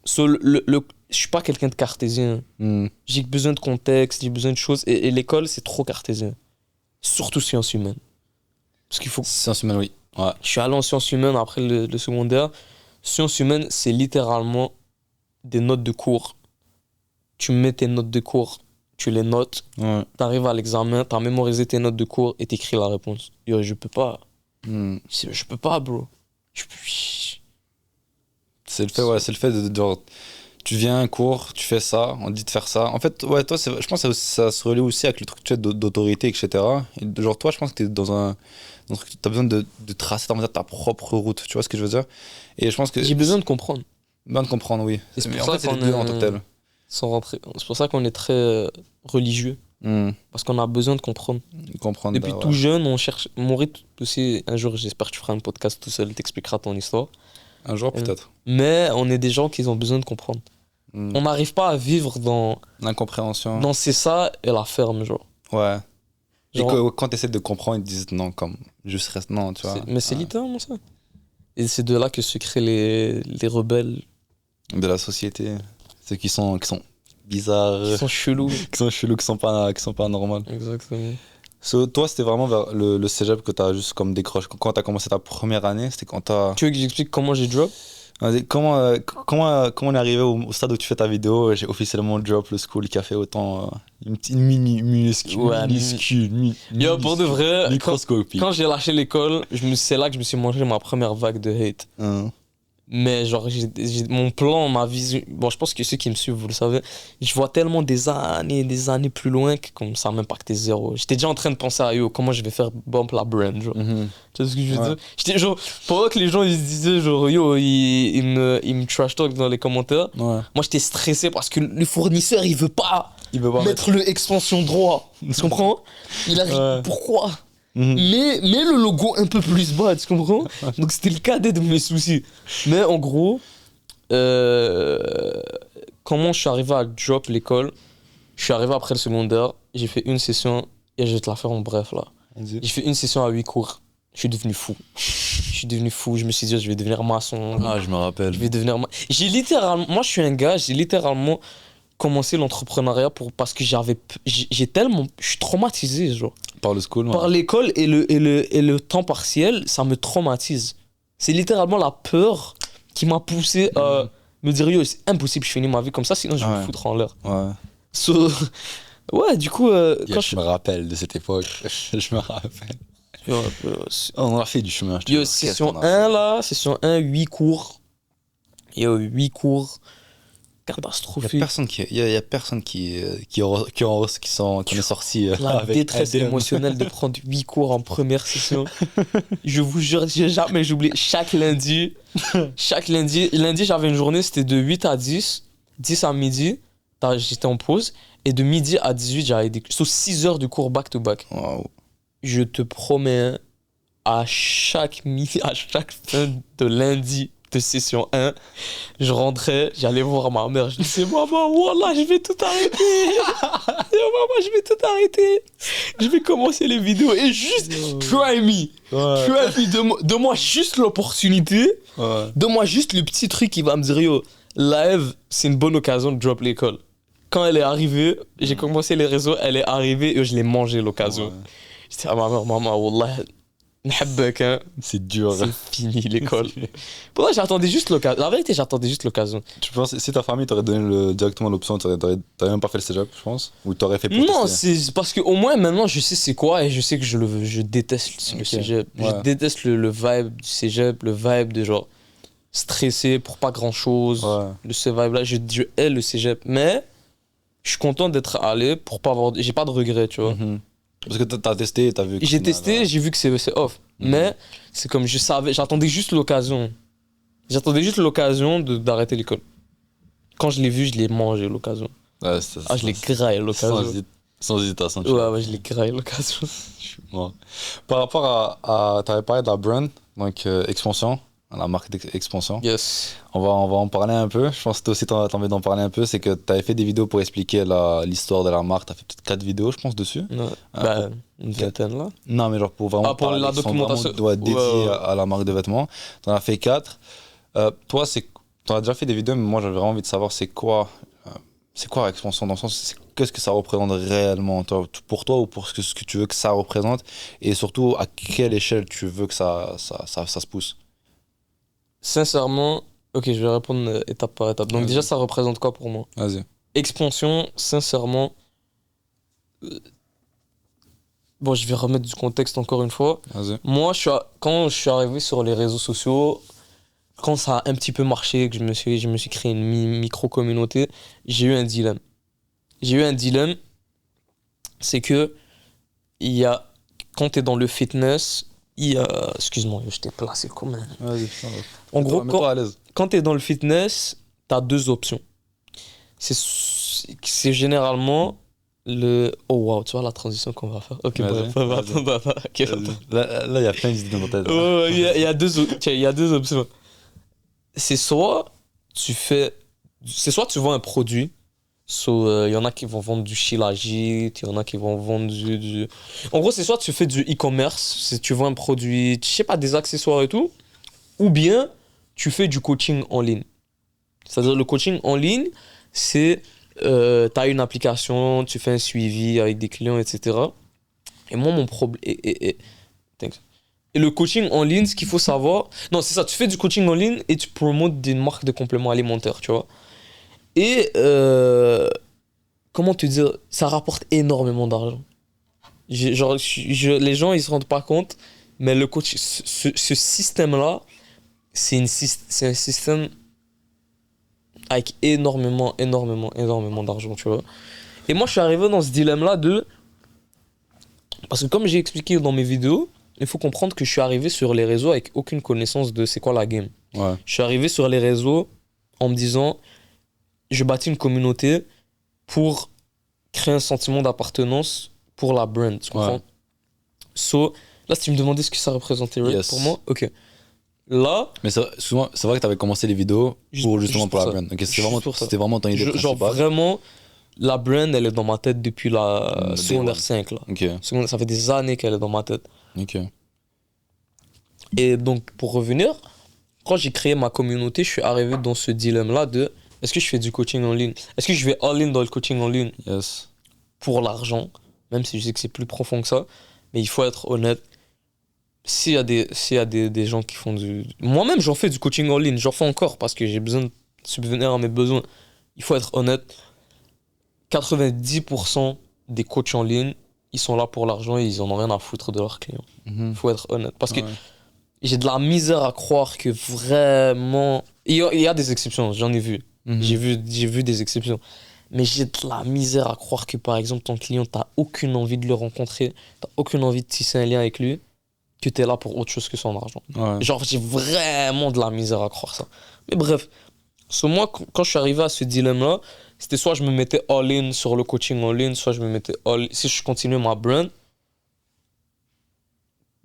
Je suis pas quelqu'un de cartésien. Hmm. J'ai besoin de contexte, j'ai besoin de choses. Et l'école, c'est trop cartésien. Surtout sciences humaines. Parce qu'il faut. Sciences humaines, oui. Ouais. Je suis allé en sciences humaines après le secondaire. Sciences humaines, c'est littéralement des notes de cours. Tu mets tes notes de cours, tu les notes, Ouais. t'arrives à l'examen, t'as mémorisé tes notes de cours et t'écris la réponse. Yo, je peux pas. Hmm. Je peux pas, bro. C'est le fait, ouais, c'est le fait de genre, tu viens à un cours, tu fais ça, on te dit de faire ça. En fait, ouais, toi, je pense que ça se relie aussi avec le truc tu sais, d'autorité, etc. Et genre, toi, je pense que t'es dans un truc, t'as besoin de tracer ta propre route, tu vois ce que je veux dire? Et je pense que. J'ai besoin de comprendre. Besoin de comprendre, oui. Et c'est Mais pour en ça fait, c'est les qu'on deux est- en tant que tel. Sans rentrer. C'est pour ça qu'on est très religieux. Hmm. Parce qu'on a besoin de comprendre. Comprendre. Depuis bah, tout ouais. jeune, on cherche. Mon rythme aussi, un jour, j'espère que tu feras un podcast tout seul, t'expliqueras ton histoire. Un jour, peut-être. Mais on est des gens qui ont besoin de comprendre. Hmm. On n'arrive pas à vivre dans L'incompréhension. c'est ça et la ferme, genre. Ouais. Et Genre, quand t'essaies de comprendre, ils te disent non, comme juste reste non, tu vois. mais c'est Ouais. littéralement ça. Et c'est de là que se créent les rebelles De la société. Ceux qui sont bizarres, qui sont chelous. qui sont chelous, qui sont pas normaux. Exactement. Toi, c'était vraiment vers le cégep que t'as juste comme décroché. Quand t'as commencé ta première année, c'était quand t'as. Tu veux que j'explique comment j'ai drop? Vas-y, comment on est arrivé au stade où tu fais ta vidéo? J'ai officiellement drop le school qui a fait autant. Une minuscule. Ouais, Yo, pour de vrai, quand, Microscopique. quand j'ai lâché l'école, c'est là que je me suis mangé ma première vague de hate. Hein. Mais genre, mon plan, ma vision. Bon, je pense que ceux qui me suivent, vous le savez, je vois tellement des années plus loin que comme ça m'impactait zéro. J'étais déjà en train de penser à yo, comment je vais faire bump la brand, genre. Mhm. Tu vois ce que je veux Ouais. dire? J'étais genre, pendant que les gens ils se disaient, genre, yo, ils me trash talk dans les commentaires, Ouais. moi j'étais stressé parce que le fournisseur il veut pas Il veut pas mettre le extension droit. Tu comprends? Il arrive. Ouais. Pourquoi? Mhm. Mais le logo un peu plus bas, tu comprends? Donc c'était le cadet de mes soucis. Mais en gros, comment je suis arrivé à drop l'école? Je suis arrivé après le secondaire, j'ai fait une session, et je vais te la faire en bref là. Vas-y. J'ai fait une session à 8 cours. Je suis devenu fou. Je me suis dit, je vais devenir maçon. Ah, je me rappelle. Je vais devenir. J'ai littéralement. Moi, je suis un gars, j'ai littéralement commencé l'entrepreneuriat parce que j'ai tellement. Je suis traumatisé, genre. Par le school, Par l'école et le temps partiel, ça me traumatise. C'est littéralement la peur qui m'a poussé à me dire, yo, c'est impossible, je finis ma vie comme ça, sinon je vais me Ouais. foutre en l'air. Ouais. So, ouais, du coup, Yo, je me rappelle de cette époque. Je me rappelle. On a fait du chemin. Je te Yo, jure. Qu'est-ce session qu'on a 1 là, session 1, 8 cours. Yo, 8 cours. Il y a Catastrophique. personne qui est sorti La avec détresse indemne. émotionnelle de prendre 8 cours en première session. Je vous jure, j'ai jamais oublié. Chaque lundi, j'avais une journée, c'était de 8 à 10, 10 à midi, j'étais en pause, et de midi à 18, j'avais des 6 heures de cours back-to-back. Waouh. Je te promets, à chaque fin de lundi de session 1, je rentrais, j'allais voir ma mère, je disais maman, wallah, je vais tout arrêter. Maman, je vais tout arrêter. Je vais commencer les vidéos et juste try me. Ouais. Donne-moi juste l'opportunité. Ouais. Donne-moi juste le petit truc qui va me dire yo, live, c'est une bonne occasion de drop l'école. Quand elle est arrivée, j'ai commencé les réseaux, elle est arrivée et je l'ai mangé l'occasion. Ouais. J'étais à ma mère, maman, wallah, n'habbek, hein. C'est dur. C'est fini l'école. Pour moi, j'attendais juste l'occasion. La vérité, j'attendais juste l'occasion. Tu penses, si ta famille t'aurait donné directement l'option, t'aurais même pas fait le cégep, je pense? Ou t'aurais fait pour Non, tester? c'est parce qu'au moins maintenant je sais c'est quoi et je sais que je déteste le Ok. cégep. Ouais. Je déteste le vibe du cégep, le vibe de genre stressé pour pas grand chose. Ouais. Ce vibe là, je hais le cégep. Mais je suis content d'être allé pour pas avoir. J'ai pas de regrets, tu vois. Mhm. Parce que t'as testé et t'as vu que J'ai au final, testé, j'ai vu que c'est off. Mhm. Mais c'est comme je savais, j'attendais juste l'occasion. J'attendais juste l'occasion d'arrêter l'école. Quand je l'ai vu, je l'ai mangé l'occasion. ouais, Je l'ai graillé l'occasion. sans hésitation. tu Ouais, vois. ouais, je l'ai graillé l'occasion. Ouais. Par rapport à t'avais parlé de la brand, donc expansion, la marque d'expansion. Yes. On va en parler un peu. Je pense que toi aussi t'as envie d'en parler un peu. C'est que t'avais fait des vidéos pour expliquer l'histoire de la marque. T'as fait peut-être 4 vidéos, je pense, dessus. Ouais. Ah, Bah, une vingtaine là. Non, mais genre pour vraiment. Ah, pour parler, la qui sont documentation. vraiment, ouais, dédiés Ouais, ouais. à la marque de vêtements. T'en as fait 4. Toi, t'en as déjà fait des vidéos, mais moi j'avais vraiment envie de savoir c'est quoi l'expansion dans le sens, qu'est-ce que ça représente réellement pour toi ou pour ce que tu veux que ça représente et surtout à quelle échelle tu veux que ça se pousse. Sincèrement, ok, je vais répondre étape par étape. Donc, Vas-y. déjà, ça représente quoi pour moi? Vas-y. Expansion, sincèrement. Bon, je vais remettre du contexte encore une fois. Vas-y. Moi, quand je suis arrivé sur les réseaux sociaux, quand ça a un petit peu marché, que je me suis créé une micro-communauté, j'ai eu un dilemme. C'est que quand tu es dans le fitness, excuse-moi, je t'ai placé comme un. Vas-y. En gros, mets-toi à l'aise. quand tu es dans le fitness, tu as deux options. C'est généralement le. Oh waouh, tu vois la transition qu'on va faire. Ok, Vas-y, bref, vas-y. attends, ok, attends. Vas-y. Là, il y a plein d'idées dans ta tête. Ouais, il y a deux options. C'est soit tu vends un produit. Il y en a qui vont vendre du shilajit, il y en a qui vont vendre du. En gros, c'est soit tu fais du e-commerce, tu vends un produit, je sais pas, des accessoires et tout, ou bien tu fais du coaching en ligne. C'est-à-dire le coaching en ligne, c'est tu as une application, tu fais un suivi avec des clients, etc. Et moi, mon problème. Et le coaching en ligne, ce qu'il faut savoir... Non, c'est ça, tu fais du coaching en ligne et tu promotes des marques de compléments alimentaires, tu vois. Et, comment te dire, ça rapporte énormément d'argent. Genre, les gens, ils se rendent pas compte, mais le coach, ce système-là, c'est un système avec énormément d'argent, tu vois. Et moi, je suis arrivé dans ce dilemme-là de... Parce que comme j'ai expliqué dans mes vidéos, il faut comprendre que je suis arrivé sur les réseaux avec aucune connaissance de c'est quoi la game. Ouais. Je suis arrivé sur les réseaux en me disant, je bâtis une communauté pour créer un sentiment d'appartenance pour la brand, tu comprends? Ouais. So, là, si tu me demandais ce que ça représentait Yes. pour moi, ok. Là, Mais souvent, c'est vrai que tu avais commencé les vidéos pour justement juste pour la ça. brand. Ok, Juste pour ça. c'était vraiment ton idée genre principale. vraiment, la brand, elle est dans ma tête depuis la Day secondaire one. 5, là. Ok, Ça fait des années qu'elle est dans ma tête. ok. Et donc, pour revenir, quand j'ai créé ma communauté, je suis arrivé dans ce dilemme-là de est-ce que je fais du coaching en ligne? Est-ce que je vais all-in dans le coaching en ligne Yes. pour l'argent? Même si je sais que c'est plus profond que ça. Mais il faut être honnête. S'il y a des gens qui font du... Moi-même, j'en fais du coaching en ligne. J'en fais encore parce que j'ai besoin de subvenir à mes besoins. Il faut être honnête. 90% des coachs en ligne, ils sont là pour l'argent et ils en ont rien à foutre de leurs clients. Mhm. Il faut être honnête. Parce que Ouais. j'ai de la misère à croire que vraiment... Il y a des exceptions, j'en ai vu. Mhm. J'ai vu des exceptions. Mais j'ai de la misère à croire que, par exemple, ton client, t'as aucune envie de le rencontrer, t'as aucune envie de tisser un lien avec lui, que t'es là pour autre chose que son argent. Ouais. Genre, j'ai vraiment de la misère à croire ça. Mais bref, moi, quand je suis arrivé à ce dilemme-là, c'était soit je me mettais all-in sur le coaching en ligne, soit je me mettais all-in... Si je continuais ma brand,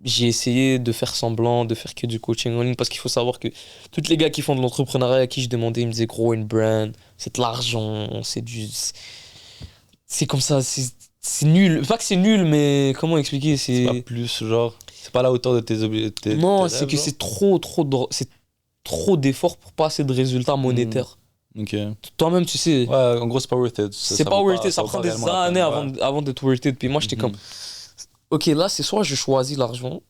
j'ai essayé de faire semblant, de faire que du coaching en ligne, parce qu'il faut savoir que tous les gars qui font de l'entrepreneuriat à qui je demandais, ils me disaient gros, une brand, c'est de l'argent, c'est du... C'est comme ça, c'est nul. Pas que c'est nul, mais comment expliquer, C'est pas plus, genre, c'est pas à la hauteur de tes objectifs. Non, c'est que c'est c'est trop d'efforts pour pas assez de résultats monétaires. Ok. Toi-même, tu sais, Ouais, en gros, c'est pas worth it. c'est pas worth it, ça vaut prend pas des réellement la années peine, ouais. avant d'être worth it. Puis moi, j'étais comme, ok, là, c'est soit je choisis l'argent,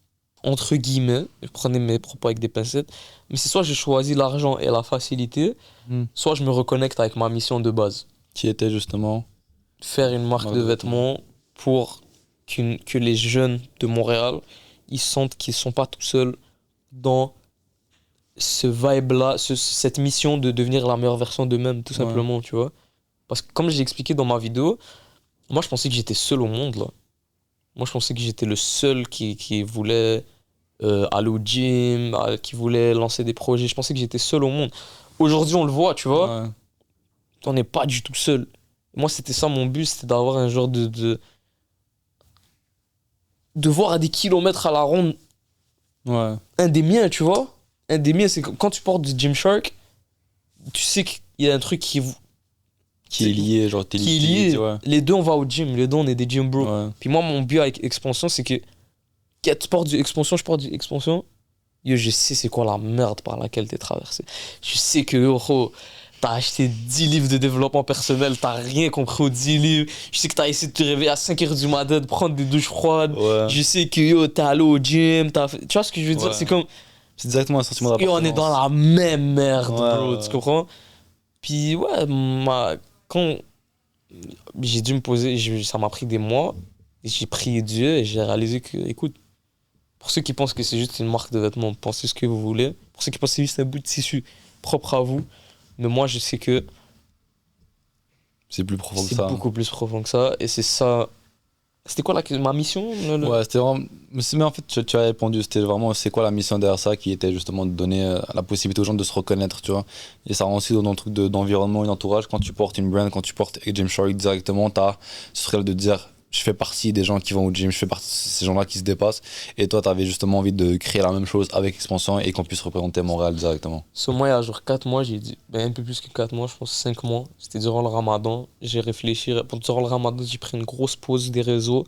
entre guillemets, je prenais mes propos avec des pincettes, mais c'est soit je choisis l'argent et la facilité, Mhm. soit je me reconnecte avec ma mission de base. Qui était justement. Faire une marque Marque de de vêtements pour que les jeunes de Montréal, ils sentent qu'ils sont pas tout seuls dans ce vibe-là, cette mission de devenir la meilleure version d'eux-mêmes, tout Ouais. simplement, tu vois. Parce que comme j'ai expliqué dans ma vidéo, moi je pensais que j'étais seul au monde, là. Moi je pensais que j'étais le seul qui voulait aller au gym, qui voulait lancer des projets. Je pensais que j'étais seul au monde. Aujourd'hui on le voit, tu vois, Ouais. on n'est pas du tout seul. Moi c'était ça mon but, c'était d'avoir un genre de voir à des kilomètres à la ronde Ouais. un des miens, tu vois. Un des miens, c'est que quand tu portes du Gymshark, tu sais qu'il y a un truc qui Qui est lié, genre, t'es est lié. Ouais. Les deux, on va au gym. Les deux, on est des gym bros. Ouais. Puis moi, mon but avec Expansion, c'est que quand tu portes du Expansion, je porte du Expansion. Yo, je sais c'est quoi la merde par laquelle t'es traversé. Je sais que, oh, t'as acheté 10 livres de développement personnel, t'as rien compris aux 10 livres. Je sais que t'as essayé de te réveiller à 5h du matin, de prendre des douches froides. Ouais. Je sais que, yo, t'es allé au gym, tu vois ce que je veux dire? Ouais. C'est comme... C'est directement un sentiment Et on est dans la même merde, Ouais, bro, ouais. tu comprends? Puis ouais, quand j'ai dû me poser, ça m'a pris des mois, et j'ai prié Dieu et j'ai réalisé que, écoute, pour ceux qui pensent que c'est juste une marque de vêtements, pensez ce que vous voulez. Pour ceux qui pensent que c'est juste un bout de tissu propre à vous, mais moi je sais que C'est plus profond que c'est ça. beaucoup plus profond que ça, et c'est ça. C'était quoi ma mission? Ouais, c'était vraiment. Mais en fait, tu as répondu. C'était vraiment, c'est quoi la mission derrière ça qui était justement de donner la possibilité aux gens de se reconnaître, tu vois. Et ça rend aussi dans le truc d'environnement et d'entourage. Quand tu portes une brand, quand tu portes Gymshark directement, t'as ce truc de dire je fais partie des gens qui vont au gym, je fais partie de ces gens-là qui se dépassent. Et toi, t'avais justement envie de créer la même chose avec Expansion et qu'on puisse représenter Montréal directement. Ce mois, il y a genre 4 mois, j'ai dit, ben un peu plus que 4 mois, je pense 5 mois. C'était durant le ramadan. J'ai réfléchi. Durant le ramadan, j'ai pris une grosse pause des réseaux.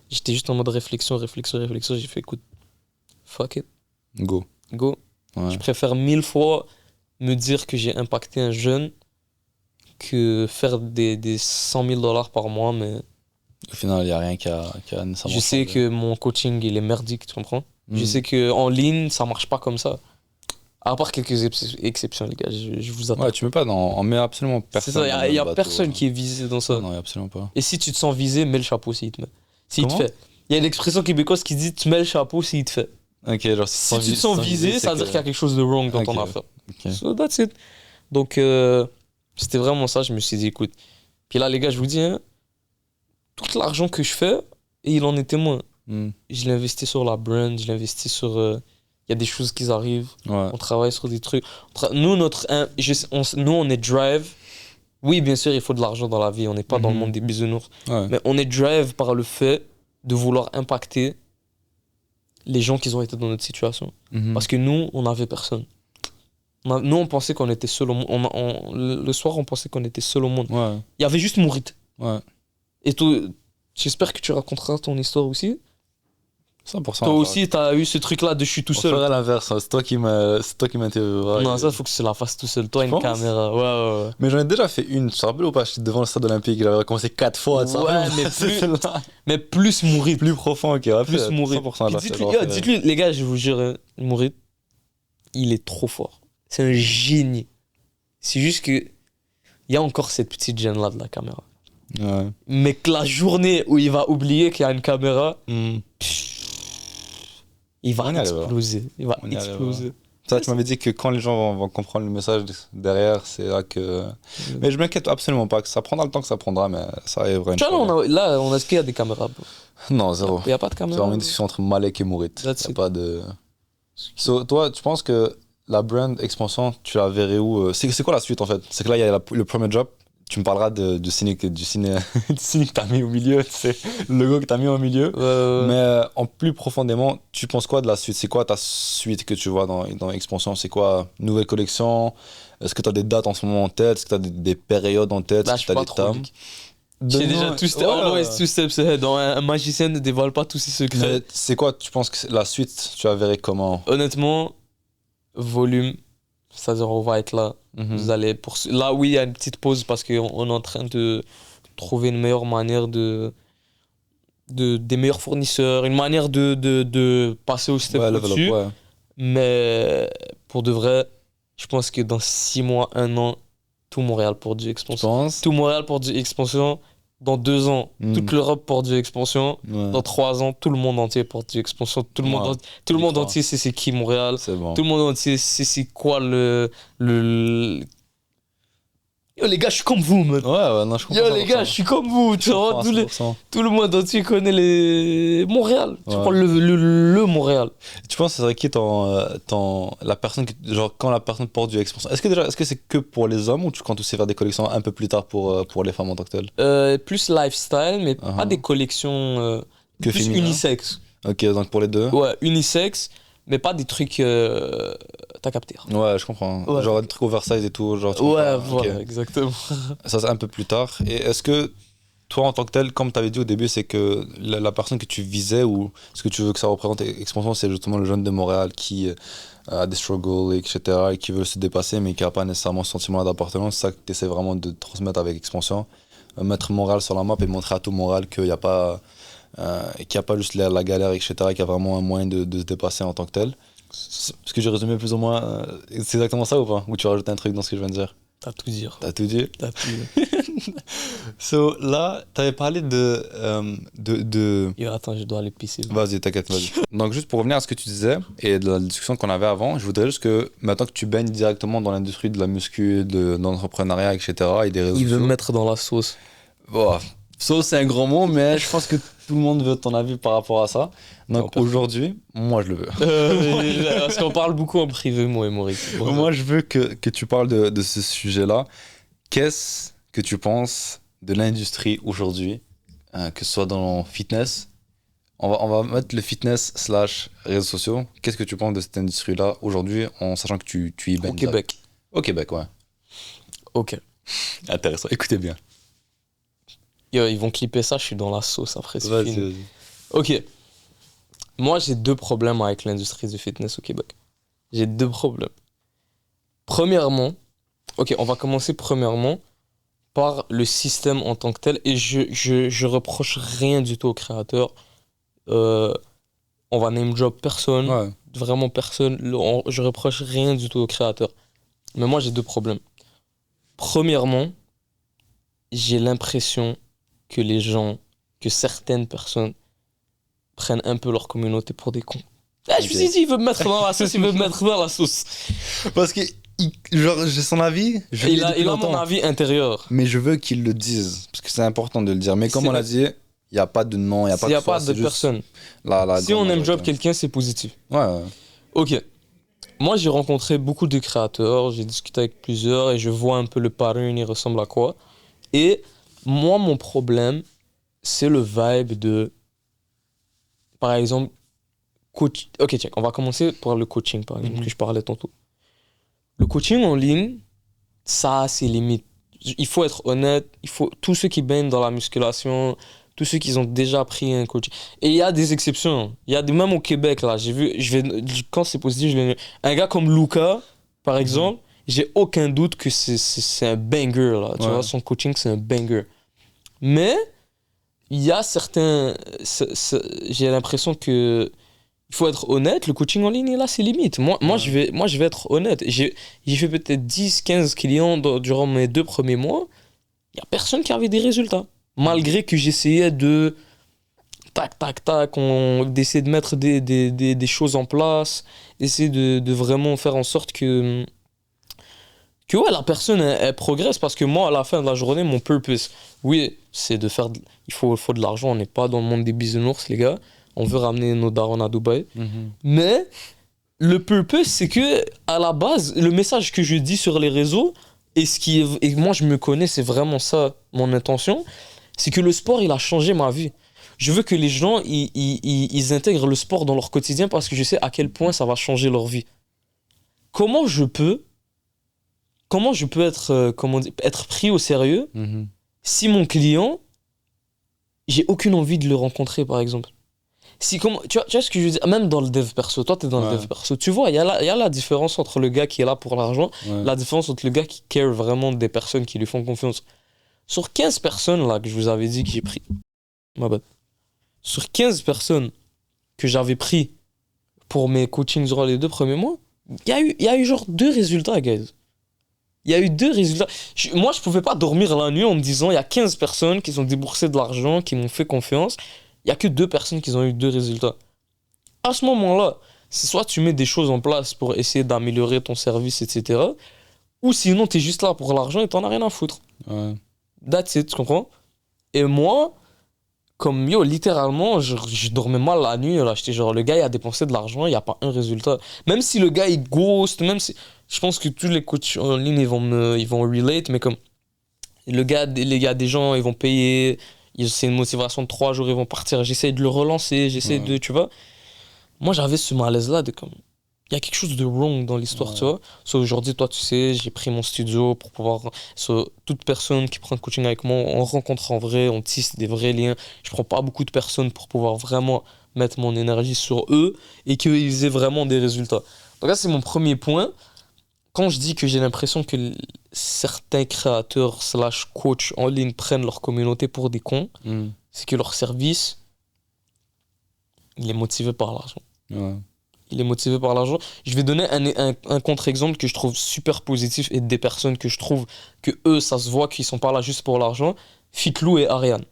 J'étais juste en mode réflexion. J'ai fait, écoute, fuck it, Go. go. Ouais. Je préfère 1000 fois me dire que j'ai impacté un jeune que faire des 100 000 dollars par mois, mais Au final, il n'y a rien qui a nécessairement je sais changé. que mon coaching, il est merdique, tu comprends? Je sais qu'en ligne, ça marche pas comme ça. À part quelques exceptions, les gars, je vous attends. Ouais, tu mets pas dans. On met absolument C'est personne. ça, il y a personne qui est visé dans ça. Non, absolument pas. Et si tu te sens visé, mets le chapeau s'il te met. S'il te Comment fait. Il y a une expression québécoise qui dit tu mets le chapeau s'il te fait. Ok, genre Si tu te sens visé, ça veut dire qu'il y a quelque chose de wrong dans ton Ok. affaire. Ok. So that's it. Donc, c'était vraiment ça. Je me suis dit, écoute. Puis là, les gars, je vous dis, hein, tout l'argent que je fais, et il en est témoin. Hmm. Je l'ai investi sur la brand, je l'ai investi sur. Il y a des choses qui arrivent. Ouais. On travaille sur des trucs. Nous, nous, on est drive. Oui, bien sûr, il faut de l'argent dans la vie. On n'est pas dans le Mhm. monde des bisounours. Ouais. Mais on est drive par le fait de vouloir impacter les gens qui ont été dans notre situation. Mhm. Parce que nous, on n'avait personne. Nous, on pensait qu'on était seul au monde. Le soir, on pensait qu'on était seul au monde. Ouais. Il y avait juste Mourit. Ouais. Et toi, j'espère que tu raconteras ton histoire aussi. 100%. Toi aussi, t'as eu ce truc-là de je suis tout On seul. ferait l'inverse. C'est toi qui m'intervieweras. Non, ça, faut que tu la fasses tout seul. Toi, Tu une penses caméra. Ouais. Mais j'en ai déjà fait une. Tu te rappelles ou pas? J'étais devant le stade olympique. J'avais recommencé 4 fois. tu te Ouais, rappelles? mais C'est plus- celle-là. Mais plus Mourit. Plus profond, ok. Ouais, Plus Mourit. 100% Puis là, dites-lui, c'est genre, dites-lui, les gars, je vous jure, hein, Mourit, il est trop fort. C'est un génie. C'est juste que il y a encore cette petite gêne-là de la caméra. Ouais. Mais que la journée où il va oublier qu'il y a une caméra, Hmm. il va On y arrivera. exploser. Il va On y arrivera. exploser. Ça, tu m'avais dit que quand les gens vont comprendre le message derrière, c'est là que. Mais je m'inquiète absolument pas. Que ça prendra le temps que ça prendra, mais ça arrivera une Tu vois, fois. là, on a ce qu'il y a des caméras. Bro. Non, zéro. Il n'y a pas de C'est caméra. vraiment une discussion entre Malek et Mourit. That's Y a it. pas de. So, toi, tu penses que la brand expansion, tu la verrais où c'est quoi la suite en fait? C'est que là, il y a le premier job. Tu me parleras du ciné que t'as mis au milieu, tu sais, le logo que t'as mis au milieu. Mais en plus profondément, tu penses quoi de la suite? C'est quoi ta suite que tu vois dans Expansion? C'est quoi? Nouvelle collection? Est-ce que tu as des dates en ce moment en tête? Est-ce que tu as des périodes en tête? Là, Est-ce je que suis pas tu trop. as des Luc. J'ai déjà two steps. Always two steps ahead. Un magicien ne dévoile pas tous ses secrets. Mais c'est quoi, tu penses que la suite, tu la verrais comment? Honnêtement, volume, c'est-à-dire on va être là. Vous allez là, oui, il y a une petite pause parce qu'on est en train de trouver une meilleure manière des meilleurs fournisseurs, une manière de passer au step Ouais, level up, au-dessus. ouais. Mais pour de vrai, je pense que dans 6 mois, 1 an, tout Montréal pour du Tu expansion. penses? Tout Montréal pour du expansion. Dans 2 ans, Mm. toute l'Europe pour du expansion. Ouais. Dans 3 ans, tout le monde entier pour du expansion. Tout le Ouais, monde, tout le j'y monde crois. entier sait c'est qui Montréal. C'est bon. Tout le monde entier sait c'est quoi le... Yo les gars, je suis comme vous, man. Ouais, non, je comprends. Yo les gars, je suis comme vous. Tu vois, tout le monde entier connaît Montréal. Tu Ouais. prends le Montréal. Tu penses que ce serait qui la personne genre quand la personne porte du expansion? Est-ce que c'est que pour les hommes ou tu comptes aussi faire des collections un peu plus tard pour les femmes en tant que telles? Plus lifestyle, mais pas Uh-huh. des collections Que plus féminin. unisexe. Ok, donc pour les deux? Ouais, unisexe, mais pas des trucs... T'as capté. Ouais, je comprends. Ouais. Genre des trucs oversize et tout. Genre, tu Ouais, comprends. Ok. voilà, exactement. Ça, c'est un peu plus tard. Et est-ce que toi, en tant que tel, comme tu avais dit au début, c'est que la personne que tu visais ou ce que tu veux que ça représente Expansion, c'est justement le jeune de Montréal qui a des struggles, etc., et qui veut se dépasser, mais qui n'a pas nécessairement ce sentiment d'appartenance. C'est ça que tu essaies vraiment de transmettre avec Expansion. Mettre Montréal sur la map et montrer à tout Montréal qu'il n'y a pas, juste la galère, etc., qu'il y a vraiment un moyen de se dépasser en tant que tel. Est-ce que j'ai résumé plus ou moins c'est exactement ça ou pas? Ou tu rajoutes un truc dans ce que je viens de dire? T'as tout dit. T'as tout dit? T'as tout dit. So, là, t'avais parlé de... Yo, attends, je dois aller pisser. Vas-y, t'inquiète, vas-y. Donc, juste pour revenir à ce que tu disais et de la discussion qu'on avait avant, je voudrais juste que maintenant que tu baignes directement dans l'industrie de la muscu, de l'entrepreneuriat, etc., et des réseaux Il veut sociaux... me mettre dans la sauce. Bon, ça, c'est un grand mot, mais je pense que tout le monde veut ton avis par rapport à ça. Donc, Non, aujourd'hui, moi, je le veux. Parce qu'on parle beaucoup en privé, moi et Maurice. Moi, je veux que tu parles de ce sujet-là. Qu'est-ce que tu penses de l'industrie aujourd'hui, que ce soit dans le fitness? On va mettre le fitness / réseaux sociaux. Qu'est-ce que tu penses de cette industrie-là aujourd'hui, en sachant que tu y baignes Au Québec. Au Québec, ouais. Ok. Intéressant. Écoutez bien. Yo, ils vont clipper ça, je suis dans la sauce après. C'est Vas-y, fini. vas-y. Ok. Moi, j'ai 2 problèmes avec l'industrie du fitness au Québec. J'ai 2 problèmes. Premièrement, ok, on va commencer premièrement par le système en tant que tel. Et je reproche rien du tout aux créateurs. on va name drop personne, Ouais. vraiment personne. Je reproche rien du tout aux créateurs. Mais moi, j'ai deux problèmes. Premièrement, j'ai l'impression que que certaines personnes prennent un peu leur communauté pour des cons. Ah, je me suis dit, il veut me mettre dans la sauce, il veut me mettre dans la sauce. Parce que, genre, j'ai son avis, je l'ai depuis Il a longtemps. mon avis intérieur. Mais je veux qu'il le dise, parce que c'est important de le dire. Mais comme on l'a dit, il n'y a pas de nom, il n'y a pas S'il de n'y a pas de personne. Si on aime job quelqu'un, c'est positif. Ouais. Ok. Moi, j'ai rencontré beaucoup de créateurs, j'ai discuté avec plusieurs et je vois un peu le pattern, il ressemble à quoi. Et moi, mon problème, c'est le vibe de, par exemple, coach. Ok, tiens, on va commencer par le coaching, par exemple, que je parlais tantôt. Le coaching en ligne, ça a ses limites. Il faut être honnête, tous ceux qui baignent dans la musculation, tous ceux qui ont déjà pris un coach. Et il y a des exceptions. Même au Québec, là, j'ai vu, quand c'est positif, un gars comme Luca, par exemple, j'ai aucun doute que c'est un banger, là. Tu vois, son coaching, c'est un banger. Mais, il y a certains. J'ai l'impression que. Il faut être honnête, le coaching en ligne, il a ses limites. Moi, je vais être honnête. J'ai fait peut-être 10, 15 clients durant mes 2 premiers mois. Il n'y a personne qui avait des résultats. Malgré que j'essayais de d'essayer de mettre des choses en place, d'essayer de vraiment faire en sorte que ouais, la personne elle progresse. Parce que moi, à la fin de la journée, mon purpose, oui, c'est de faire. Il faut de l'argent, on n'est pas dans le monde des bisounours, les gars. On veut ramener nos darons à Dubaï. Mais le purpose, c'est que à la base, le message que je dis sur les réseaux, et moi je me connais, c'est vraiment ça mon intention, c'est que le sport, il a changé ma vie. Je veux que les gens, ils intègrent le sport dans leur quotidien parce que je sais à quel point ça va changer leur vie. Comment je peux être, être pris au sérieux si mon client, j'ai aucune envie de le rencontrer, par exemple. Tu vois ce que je veux dire, même dans le dev perso, toi t'es dans le dev perso, tu vois, il y a la différence entre le gars qui est là pour l'argent, la différence entre le gars qui care vraiment des personnes qui lui font confiance. Sur 15 personnes là que je vous avais dit que j'ai pris, ma bad. Sur 15 personnes que j'avais pris pour mes coachings durant les 2 premiers mois, il y a eu genre 2 résultats, guys. Il y a eu 2 résultats. Moi, je pouvais pas dormir la nuit en me disant, il y a 15 personnes qui ont déboursé de l'argent, qui m'ont fait confiance. Il n'y a que 2 personnes qui ont eu 2 résultats. À ce moment-là, c'est soit tu mets des choses en place pour essayer d'améliorer ton service, etc. Ou sinon, tu es juste là pour l'argent et t'en as rien à foutre. Ouais. That's it, tu comprends? Et moi, comme littéralement, je dormais mal la nuit. Là, j'étais genre, le gars, il a dépensé de l'argent, il n'y a pas un résultat. Même si le gars, il ghost, même si. Je pense que tous les coachs en ligne, ils vont relate, mais comme. Les gars, des gens, ils vont payer. C'est une motivation de 3 jours, ils vont partir. J'essaie de le relancer, de, tu vois. Moi, j'avais ce malaise-là de comme. Il y a quelque chose de wrong dans l'histoire, tu vois. Aujourd'hui, toi, tu sais, j'ai pris mon studio pour pouvoir. Toute personne qui prend le coaching avec moi, on rencontre en vrai, on tisse des vrais liens. Je prends pas beaucoup de personnes pour pouvoir vraiment mettre mon énergie sur eux et qu'ils aient vraiment des résultats. Donc, là, c'est mon premier point. Quand je dis que j'ai l'impression que certains créateurs / coachs en ligne prennent leur communauté pour des cons, c'est que leur service, il est motivé par l'argent. Ouais. Il est motivé par l'argent. Je vais donner un contre-exemple que je trouve super positif et des personnes que je trouve que eux, ça se voit qu'ils sont pas là juste pour l'argent. Fitlou et Ariane.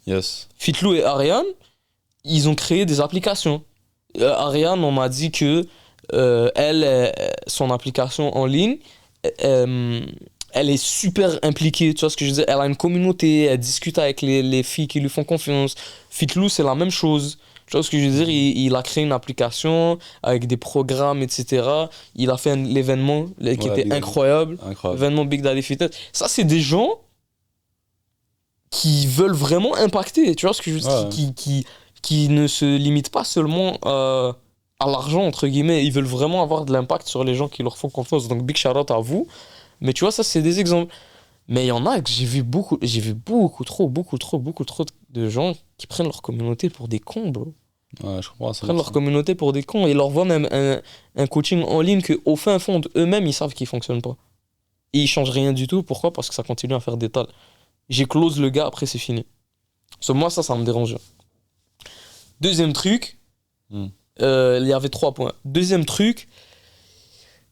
Yes. Fitlou et Ariane, ils ont créé des applications. Ariane, on m'a dit que son application en ligne, elle est super impliquée, tu vois ce que je veux dire, elle a une communauté, elle discute avec les filles qui lui font confiance. Fitlou, c'est la même chose. Tu vois ce que je veux dire, il a créé une application avec des programmes, etc. Il a fait l'événement qui était incroyable. L'événement Big Daddy Fitness. Ça, c'est des gens qui veulent vraiment impacter, tu vois ce que je veux dire, qui ne se limitent pas seulement à l'argent, entre guillemets. Ils veulent vraiment avoir de l'impact sur les gens qui leur font confiance. Donc, big shout out à vous. Mais tu vois, ça, c'est des exemples. Mais il y en a que j'ai vu beaucoup trop de gens qui prennent leur communauté pour des cons, bro. Ouais, je comprends ça. Prennent leur communauté pour des cons et leur vendent un coaching en ligne qu'au fin fond eux-mêmes, ils savent qu'il fonctionne pas. Et ils changent rien du tout. Pourquoi? Parce que ça continue à faire des tales. J'ai close le gars, après c'est fini. Moi, ça me dérange. Deuxième truc, Mm. Il y avait 3 points. Deuxième truc,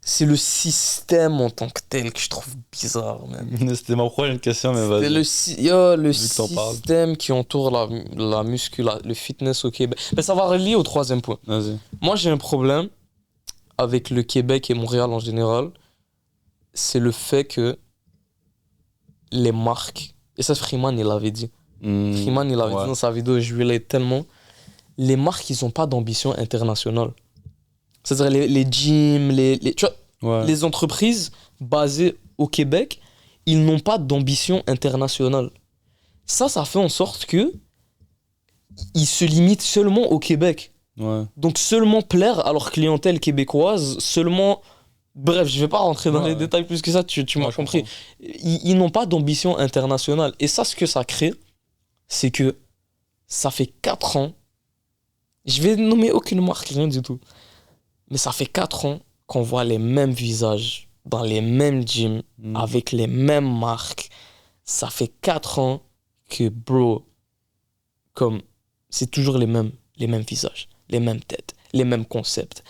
c'est le système en tant que tel que je trouve bizarre, man. C'était ma prochaine question, mais vas-y. Le Vu que t'en parles. système qui entoure le fitness au Québec. Ben, ça va relier au 3e point. Vas-y. Moi, j'ai un problème avec le Québec et Montréal en général. C'est le fait que les marques, et ça, Freeman, il l'avait dit. Freeman, il avait dit dans sa vidéo, je relate tellement. Les marques, ils n'ont pas d'ambition internationale. C'est-à-dire les gyms, tu vois, les entreprises basées au Québec, ils n'ont pas d'ambition internationale. Ça fait en sorte que ils se limitent seulement au Québec. Ouais. Donc seulement plaire à leur clientèle québécoise, seulement... Bref, je vais pas rentrer dans les détails plus que ça, tu m'as compris. Ils n'ont pas d'ambition internationale. Et ça, ce que ça crée, c'est que ça fait 4 ans, je vais nommer aucune marque, rien du tout, mais ça fait 4 ans qu'on voit les mêmes visages dans les mêmes gyms, avec les mêmes marques. Ça fait 4 ans que, bro, comme, c'est toujours les mêmes visages, les mêmes têtes, les mêmes concepts.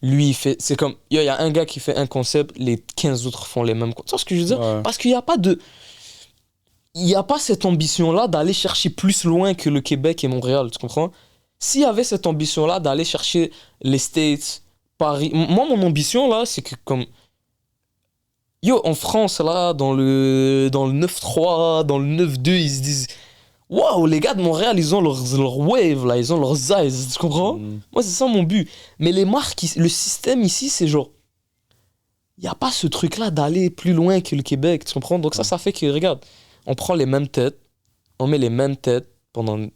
Lui, il fait, c'est comme, il y a un gars qui fait un concept, les 15 autres font les mêmes concepts. Tu vois ce que je veux dire? Parce qu'il n'y a pas de... Il n'y a pas cette ambition-là d'aller chercher plus loin que le Québec et Montréal, tu comprends? S'il y avait cette ambition-là d'aller chercher les States, Paris... Moi, mon ambition, là, c'est que comme... Yo, en France, là, dans le 9-3, dans le 9-2, ils se disent... Waouh, les gars de Montréal, ils ont leur wave, là, ils ont leurs eyes, tu comprends? Moi, c'est ça mon but. Mais les marques, le système ici, c'est genre... Il n'y a pas ce truc-là d'aller plus loin que le Québec, tu comprends? Donc ça fait que, regarde, on prend les mêmes têtes, on met les mêmes têtes pendant... Tu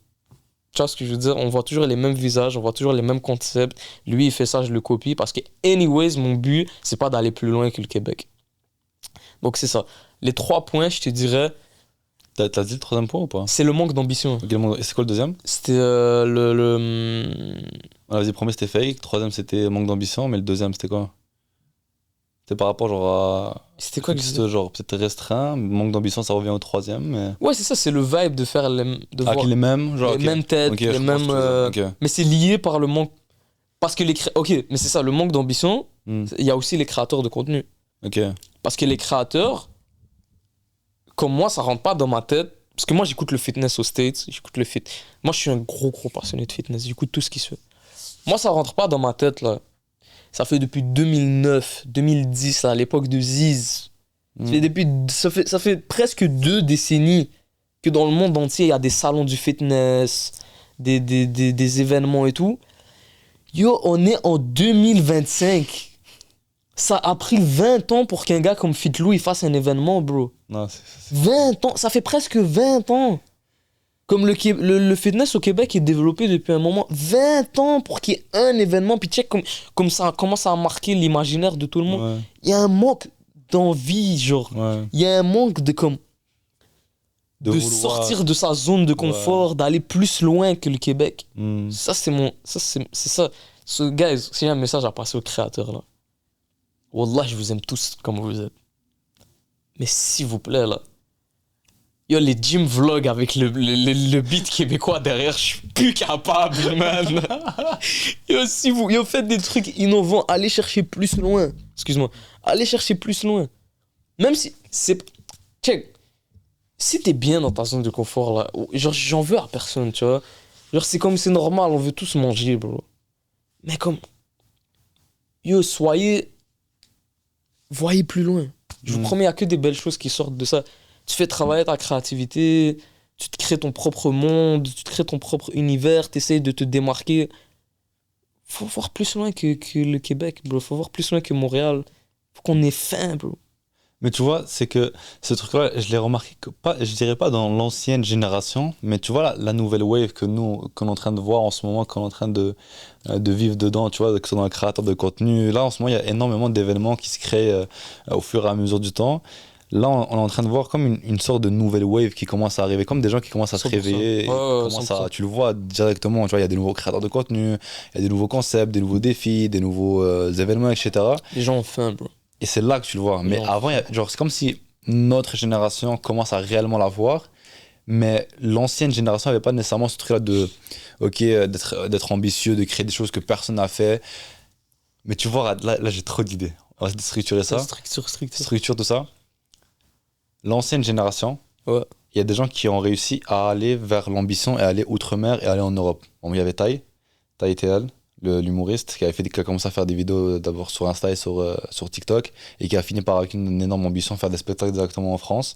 vois ce que je veux dire? On voit toujours les mêmes visages, on voit toujours les mêmes concepts. Lui, il fait ça, je le copie, parce que, anyways, mon but, c'est pas d'aller plus loin que le Québec. Donc c'est ça. Les 3 points, je te dirais... T'as dit le 3e point ou pas? C'est le manque d'ambition. Et c'est quoi le 2e? C'était Vas-y, premier c'était fake, 3e c'était manque d'ambition, mais le 2e c'était quoi? C'était par rapport genre à... C'était quoi que c'était genre peut-être restreint, manque d'ambition ça revient au 3e, mais... Ouais, c'est ça, c'est le vibe de faire voir les mêmes, genre... Les mêmes têtes, les mêmes... Mais c'est lié par le manque... Parce que Ok, mais c'est ça, le manque d'ambition, il y a aussi les créateurs de contenu. Ok. Parce que les créateurs... Comme moi, ça rentre pas dans ma tête. Parce que moi, j'écoute le fitness aux States. Moi, je suis un gros passionné de fitness. J'écoute tout ce qui se fait. Moi, ça rentre pas dans ma tête, là. Ça fait depuis 2009, 2010, à l'époque de Ziz. Ça fait presque 2 décennies que dans le monde entier, il y a des salons du fitness, des événements et tout. Yo, on est en 2025. Ça a pris 20 ans pour qu'un gars comme Fitlou il fasse un événement, bro. Non, 20 ans, ça fait presque 20 ans. Comme le fitness au Québec est développé depuis un moment. 20 ans pour qu'il y ait un événement. Puis check comme ça commence à marquer l'imaginaire de tout le monde. Il y a un manque d'envie, genre. Il y a un manque de comme... De sortir de sa zone de confort, d'aller plus loin que le Québec. Ça, c'est mon... C'est ça. So, guys, si j'ai un message à passer aux créateurs, là. Wallah, je vous aime tous comme vous êtes. Mais s'il vous plaît, là. Yo, les gym vlogs avec le beat québécois derrière, je suis plus capable, man. Yo, faites des trucs innovants, allez chercher plus loin. Excuse-moi. Allez chercher plus loin. Même si c'est... Check. Si t'es bien dans ta zone de confort, là, genre, j'en veux à personne, tu vois. Genre, c'est comme c'est normal, on veut tous manger, bro. Mais comme... Yo, voyez plus loin. Je vous promets, il n'y a que des belles choses qui sortent de ça. Tu fais travailler ta créativité, tu te crées ton propre monde, tu te crées ton propre univers, tu essaies de te démarquer. Faut voir plus loin que le Québec, bro. Faut voir plus loin que Montréal. Faut qu'on ait faim, bro. Mais tu vois, c'est que ce truc-là, je l'ai remarqué, je dirais pas dans l'ancienne génération, mais tu vois la nouvelle wave qu'on est en train de voir en ce moment, qu'on est en train de vivre dedans, tu vois, que ce soit dans le créateur de contenu. Là, en ce moment, il y a énormément d'événements qui se créent au fur et à mesure du temps. Là, on est en train de voir comme une sorte de nouvelle wave qui commence à arriver, comme des gens qui commencent à se réveiller. Tu le vois directement, tu vois, il y a des nouveaux créateurs de contenu, il y a des nouveaux concepts, des nouveaux défis, des nouveaux événements, etc. Les gens ont faim, bro. Et c'est là que tu le vois. Mais avant, genre, c'est comme si notre génération commence à réellement la voir. Mais l'ancienne génération n'avait pas nécessairement ce truc-là d'être ambitieux, de créer des choses que personne n'a fait. Mais tu vois, là j'ai trop d'idées. On va structurer ça. Structure tout ça. L'ancienne génération, Ouais. il y a des gens qui ont réussi à aller vers l'ambition et aller outre-mer et aller en Europe. Bon, il y avait Tai TL, l'humoriste, qui a commencé à faire des vidéos d'abord sur Insta et sur TikTok, et qui a fini par, avec une énorme ambition, faire des spectacles directement en France.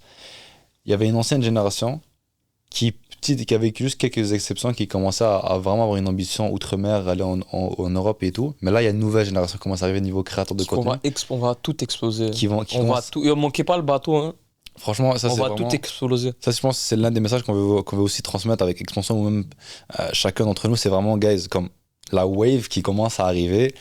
Il y avait une ancienne génération qui a vécu juste quelques exceptions, qui commençait à vraiment avoir une ambition outre-mer, aller en Europe et tout. Mais là, il y a une nouvelle génération qui commence à arriver niveau créateur de contenu. On va tout exploser. On va tout... Il manquait pas le bateau, hein. Franchement, ça, on c'est va vraiment... tout exploser. Ça, je pense que c'est l'un des messages qu'on veut aussi transmettre avec Expansion, ou même chacun d'entre nous. C'est vraiment, guys, comme la wave qui commence à arriver.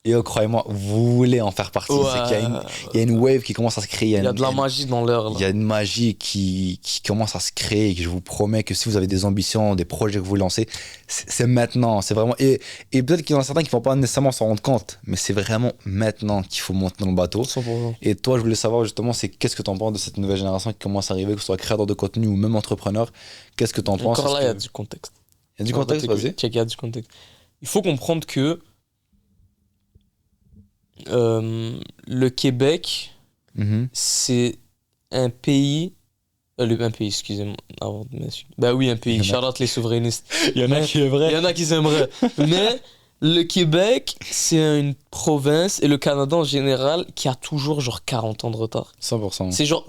Et croyez-moi, vous voulez en faire partie. Ouais. C'est qu'il y a une wave qui commence à se créer. Il y a de la magie dans l'air. Il y a une magie qui commence à se créer. Et que je vous promets que si vous avez des ambitions, des projets que vous lancez, c'est maintenant. C'est vraiment... Et peut-être qu'il y en a certains qui ne vont pas nécessairement s'en rendre compte. Mais c'est vraiment maintenant qu'il faut monter dans le bateau. 100%. Et toi, je voulais savoir justement, c'est qu'est-ce que tu en penses de cette nouvelle génération qui commence à arriver, que ce soit créateur de contenu ou même entrepreneur. Qu'est-ce que tu en penses? Encore là, il y a du contexte. Il y a du contexte, vas-y. Check, il y a du contexte. Il faut comprendre que le Québec, c'est un pays. Un pays, excusez-moi. Avant de m'insulter. Bah oui, un pays. Shout-out les souverainistes. Il y en a qui aimeraient. Il y en a qui aimeraient. Mais le Québec, c'est une province, et le Canada en général, qui a toujours genre 40 ans de retard. 100%. C'est genre,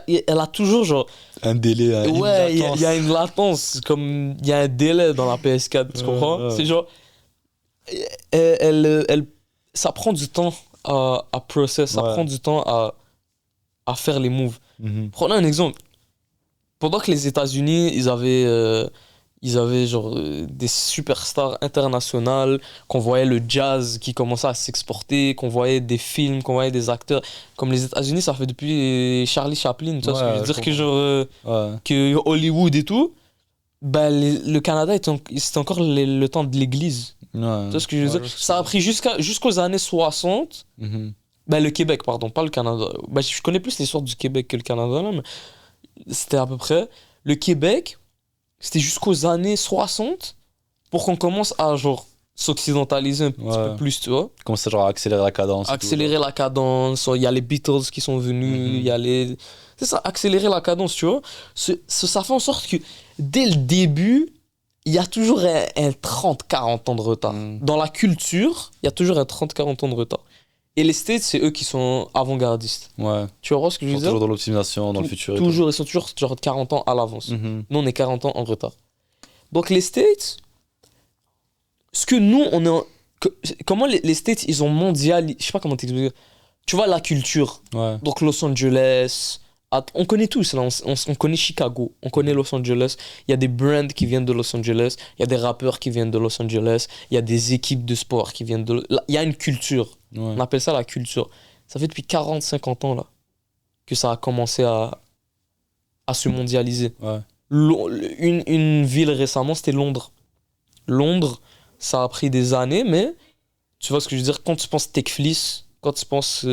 elle a toujours genre. Un délai. Ouais, il y a une latence. Comme il y a un délai dans la PS4, tu comprends? C'est genre. Ça prend du temps à process, ça prend du temps à faire les moves. Prenons un exemple. Pendant que les États-Unis, ils avaient genre des superstars internationales, qu'on voyait le jazz qui commençait à s'exporter, qu'on voyait des films, qu'on voyait des acteurs. Comme les États-Unis, ça fait depuis Charlie Chaplin, tu vois ce que je veux dire, que genre que Hollywood et tout. Bah, le Canada, c'était encore le temps de l'église. Tu vois ce que je veux dire? Ça a pris jusqu'aux années 60. Ben, le Québec, pardon, pas le Canada. Ben, je connais plus l'histoire du Québec que le Canada, là, mais c'était à peu près. Le Québec, c'était jusqu'aux années 60 pour qu'on commence à genre s'occidentaliser un petit peu plus, tu vois. Commencer genre à accélérer la cadence. Accélérer la cadence. Il y a les Beatles qui sont venus, il y a les... C'est ça, accélérer la cadence, tu vois. Ça fait en sorte que dès le début, il y a toujours un 30-40 ans de retard. Dans la culture, il y a toujours un 30-40 ans de retard. Et les States, c'est eux qui sont avant-gardistes. Ouais. Tu vois ce que je veux dire? Toujours dans l'optimisation, dans le futur. Toujours, ils sont toujours genre 40 ans à l'avance. Nous, on est 40 ans en retard. Donc les States, ce que nous, on est... Comment les States, ils ont mondialisé... Je sais pas comment t'expliquer. Tu vois, la culture. Ouais. Donc Los Angeles... On connaît tous, là, on connaît Chicago, on connaît Los Angeles, il y a des brands qui viennent de Los Angeles, il y a des rappeurs qui viennent de Los Angeles, il y a des équipes de sport qui viennent de... Il y a une culture, on appelle ça la culture. Ça fait depuis 40-50 ans là que ça a commencé à se mondialiser. Ouais. Une ville récemment, c'était Londres. Londres, ça a pris des années, mais tu vois ce que je veux dire, quand tu penses Techfleece, quand tu penses...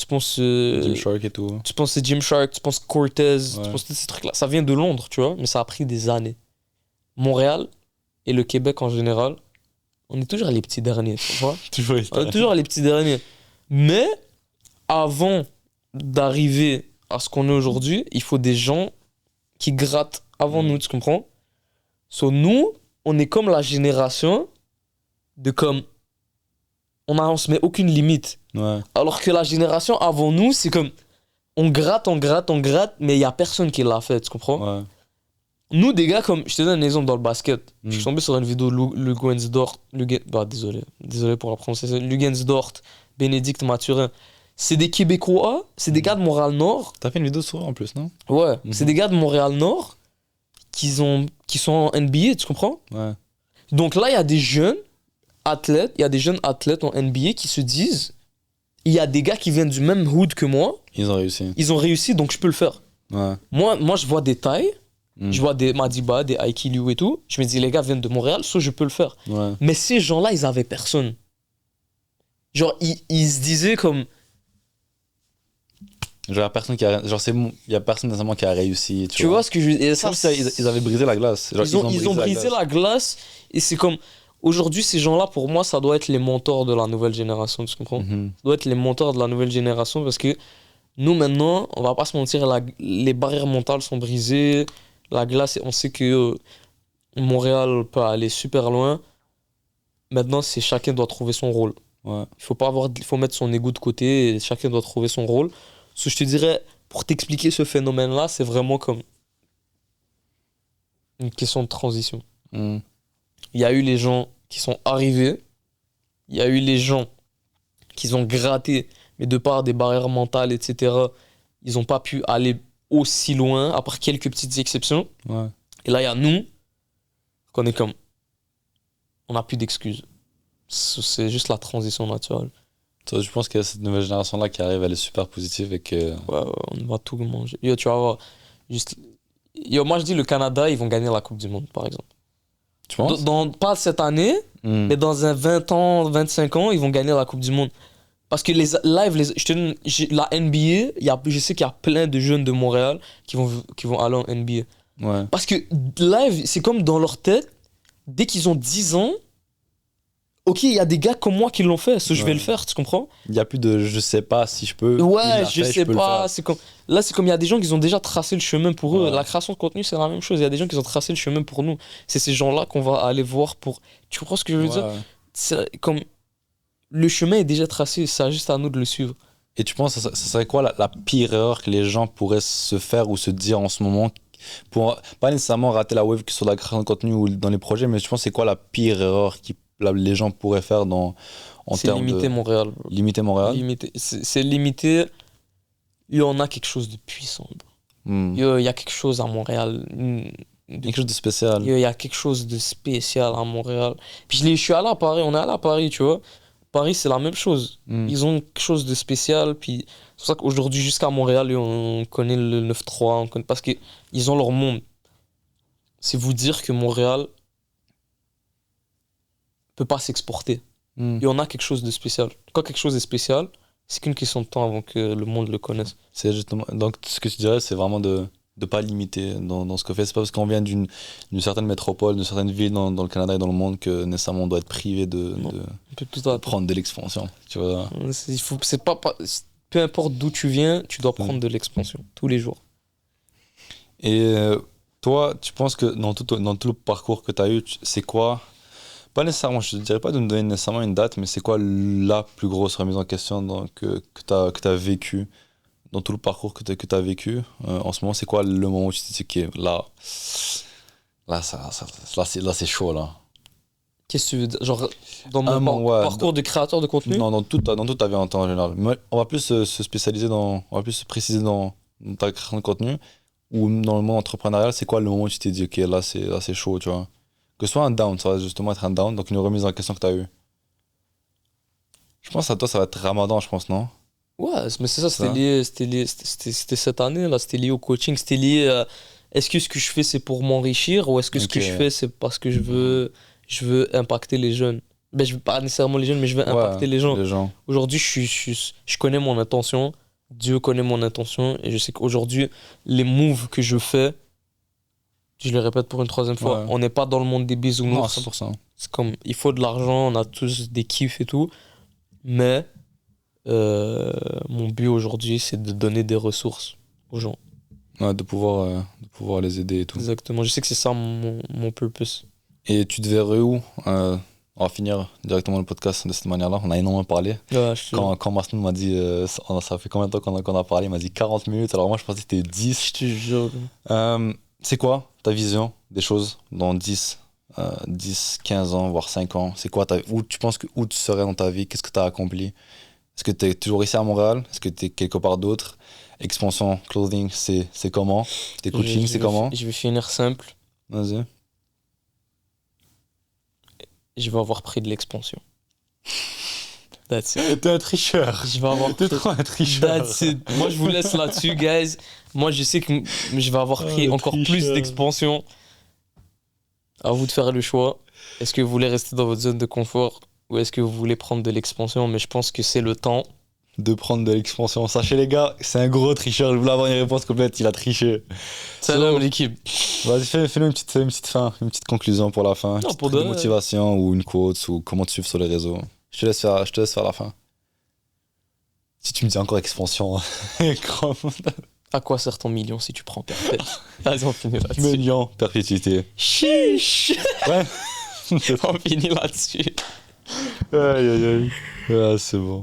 Gymshark et tout. Tu penses Gymshark, tu penses Cortez, tu penses tous ces trucs-là. Ça vient de Londres, tu vois, mais ça a pris des années. Montréal et le Québec en général, on est toujours les petits derniers, tu vois. On est toujours les petits derniers. Mais avant d'arriver à ce qu'on est aujourd'hui, il faut des gens qui grattent avant nous, tu comprends? Nous, on est comme la génération de comme... On se met aucune limite. Ouais. Alors que la génération avant nous, c'est comme on gratte, mais il n'y a personne qui l'a fait, tu comprends? Ouais. Nous, des gars, comme je te donne un exemple dans le basket. Je suis tombé sur une vidéo de Lugensdort. Désolé pour la prononciation. Lugensdort, Bénédicte Mathurin. C'est des Québécois, c'est des gars de Montréal-Nord. T'as fait une vidéo sur eux en plus, non? Ouais, c'est des gars de Montréal-Nord qui sont en NBA, tu comprends? Ouais. Donc là, il y a des jeunes athlètes, en NBA qui se disent, il y a des gars qui viennent du même hood que moi. Ils ont réussi, donc je peux le faire. Ouais. Moi, je vois des tailles, je vois des Madiba, des Aikiliu et tout. Je me dis, les gars viennent de Montréal, je peux le faire. Ouais. Mais ces gens-là, ils avaient personne. Genre, ils se disaient comme... Genre, il y a personne nécessairement qui a réussi. Tu vois ce que je veux dire? C'est comme si ils avaient brisé la glace. Genre, Ils ont brisé la glace et c'est comme. Aujourd'hui, ces gens-là, pour moi, ça doit être les mentors de la nouvelle génération, tu comprends? Mhm. Ça doit être les mentors de la nouvelle génération parce que nous, maintenant, on va pas se mentir, les barrières mentales sont brisées. La glace, on sait que Montréal peut aller super loin. Maintenant, c'est chacun doit trouver son rôle. Ouais. Il faut mettre son ego de côté et chacun doit trouver son rôle. Ce que je te dirais, pour t'expliquer ce phénomène-là, c'est vraiment comme une question de transition. Mhm. Il y a eu les gens qui sont arrivés, il y a eu les gens qui ont gratté, mais de par des barrières mentales, etc., ils n'ont pas pu aller aussi loin, à part quelques petites exceptions. Ouais. Et là, il y a nous, qu'on est comme. On n'a plus d'excuses. C'est juste la transition naturelle. Toi, je pense que cette nouvelle génération-là qui arrive, elle est super positive et que. Ouais, on va tout manger. Yo, tu vas voir. Juste... Yo, moi, je dis le Canada, ils vont gagner la Coupe du Monde, par exemple. Tu penses? Pas cette année, mais dans un 20 ans, 25 ans, ils vont gagner la Coupe du Monde. Parce que les live, la NBA, je sais qu'il y a plein de jeunes de Montréal qui vont aller en NBA. Ouais. Parce que live, c'est comme dans leur tête, dès qu'ils ont 10 ans, ok, il y a des gars comme moi qui l'ont fait, je vais le faire, tu comprends? Il n'y a plus de je sais pas si je peux. Ouais, je sais pas. Là, c'est comme il y a des gens qui ont déjà tracé le chemin pour eux. Ouais. La création de contenu, c'est la même chose. Il y a des gens qui ont tracé le chemin pour nous. C'est ces gens-là qu'on va aller voir pour. Tu comprends ce que je veux dire? C'est comme le chemin est déjà tracé, c'est juste à nous de le suivre. Et tu penses, ça serait quoi la pire erreur que les gens pourraient se faire ou se dire en ce moment pour pas nécessairement rater la wave que sur la création de contenu ou dans les projets, mais je pense c'est quoi la pire erreur les gens pourraient faire en C'est termes limiter de Montréal. limiter Montréal? C'est limiter. Il y en a quelque chose de puissant. Hmm. Il y a quelque chose à Montréal. Quelque chose de spécial. Il y a quelque chose de spécial à Montréal. Puis je suis allé à Paris, on est allé à Paris, tu vois. Paris, c'est la même chose. Hmm. Ils ont quelque chose de spécial. Puis c'est pour ça qu'aujourd'hui, jusqu'à Montréal, on connaît le 9-3. Parce qu'ils ont leur monde. C'est vous dire que Montréal peut pas s'exporter. Il y en a quelque chose de spécial. Quand quelque chose est spécial, c'est qu'une question de temps avant que le monde le connaisse. C'est justement. Donc, ce que tu dirais, c'est vraiment de ne pas limiter dans ce qu'on fait. C'est pas parce qu'on vient d'une certaine métropole, d'une certaine ville dans le Canada et dans le monde que nécessairement on doit être privé de prendre de l'expansion. Tu vois. Peu importe d'où tu viens, tu dois prendre de l'expansion tous les jours. Et toi, tu penses que dans tout le parcours que tu as eu, c'est quoi? Pas nécessairement, je ne dirais pas de me donner nécessairement une date, mais c'est quoi la plus grosse remise en question que tu as vécu dans tout le parcours que tu as vécu en ce moment? C'est quoi le moment où tu te dis, ok, là c'est chaud, là? Qu'est-ce que tu veux dire? Genre, dans mon parcours de créateur de contenu? Non, dans toute ta vie en temps général. Mais on va plus se spécialiser on va plus se préciser dans ta création de contenu ou dans le monde entrepreneurial. C'est quoi le moment où tu t'es dit, ok, là c'est chaud, tu vois? Que ce soit un down, ça va justement être un down, donc une remise en question que tu as eue. Je pense à toi, ça va être Ramadan, je pense, non? Ouais, mais c'est ça, c'était cette année, là, c'était lié au coaching, c'était lié à est-ce que ce que je fais c'est pour m'enrichir ou est-ce que ce que je fais c'est parce que je veux impacter les jeunes. Ben, je veux pas nécessairement les jeunes, mais je veux impacter les gens. Aujourd'hui, je connais mon intention, Dieu connaît mon intention, et je sais qu'aujourd'hui, les moves que je fais, je le répète pour une troisième fois, on n'est pas dans le monde des bisounours. Non, 100%. C'est comme, il faut de l'argent, on a tous des kiffs et tout, mais mon but aujourd'hui, c'est de donner des ressources aux gens. Ouais, de pouvoir les aider et tout. Exactement, je sais que c'est ça mon purpose. Et tu te verrais où on va finir directement le podcast de cette manière-là. On a énormément parlé. Ouais, quand Masnoud m'a dit, ça fait combien de temps qu'on a parlé? Il m'a dit 40 minutes. Alors moi, je pensais que c'était 10. Je te jure. C'est quoi ta vision des choses dans 10, 15 ans, voire 5 ans? C'est quoi où tu penses où tu serais dans ta vie? Qu'est-ce que tu as accompli? Est-ce que tu es toujours ici à Montréal? Est-ce que tu es quelque part d'autre? Expansion, clothing, c'est comment? Tes coachings, c'est comment? Je vais finir simple. Vas-y. Je vais avoir pris de l'expansion. That's it. T'es un tricheur. Je vais avoir T'es trop un tricheur. That's it. Moi, je vous laisse là-dessus, guys. Moi, je sais que je vais avoir pris encore plus d'expansion. À vous de faire le choix. Est-ce que vous voulez rester dans votre zone de confort ou est-ce que vous voulez prendre de l'expansion? Mais je pense que c'est le temps. de prendre de l'expansion. Sachez les gars, c'est un gros tricheur. Je voulais avoir une réponse complète, il a triché. Salam l'équipe. Vas-y, fais-nous une petite fin, une petite conclusion pour la fin. Une Non, petite pour truc de de- motivation ou une quote ou comment te suivre sur les réseaux. Je te laisse faire la fin. Si tu me dis encore expansion, grand À quoi sert ton million si tu prends perpète? Vas-y, on finit là-dessus. million, perpétuité. Chiche. Ouais. On finit là-dessus. Aïe aïe aïe. Ah, c'est bon.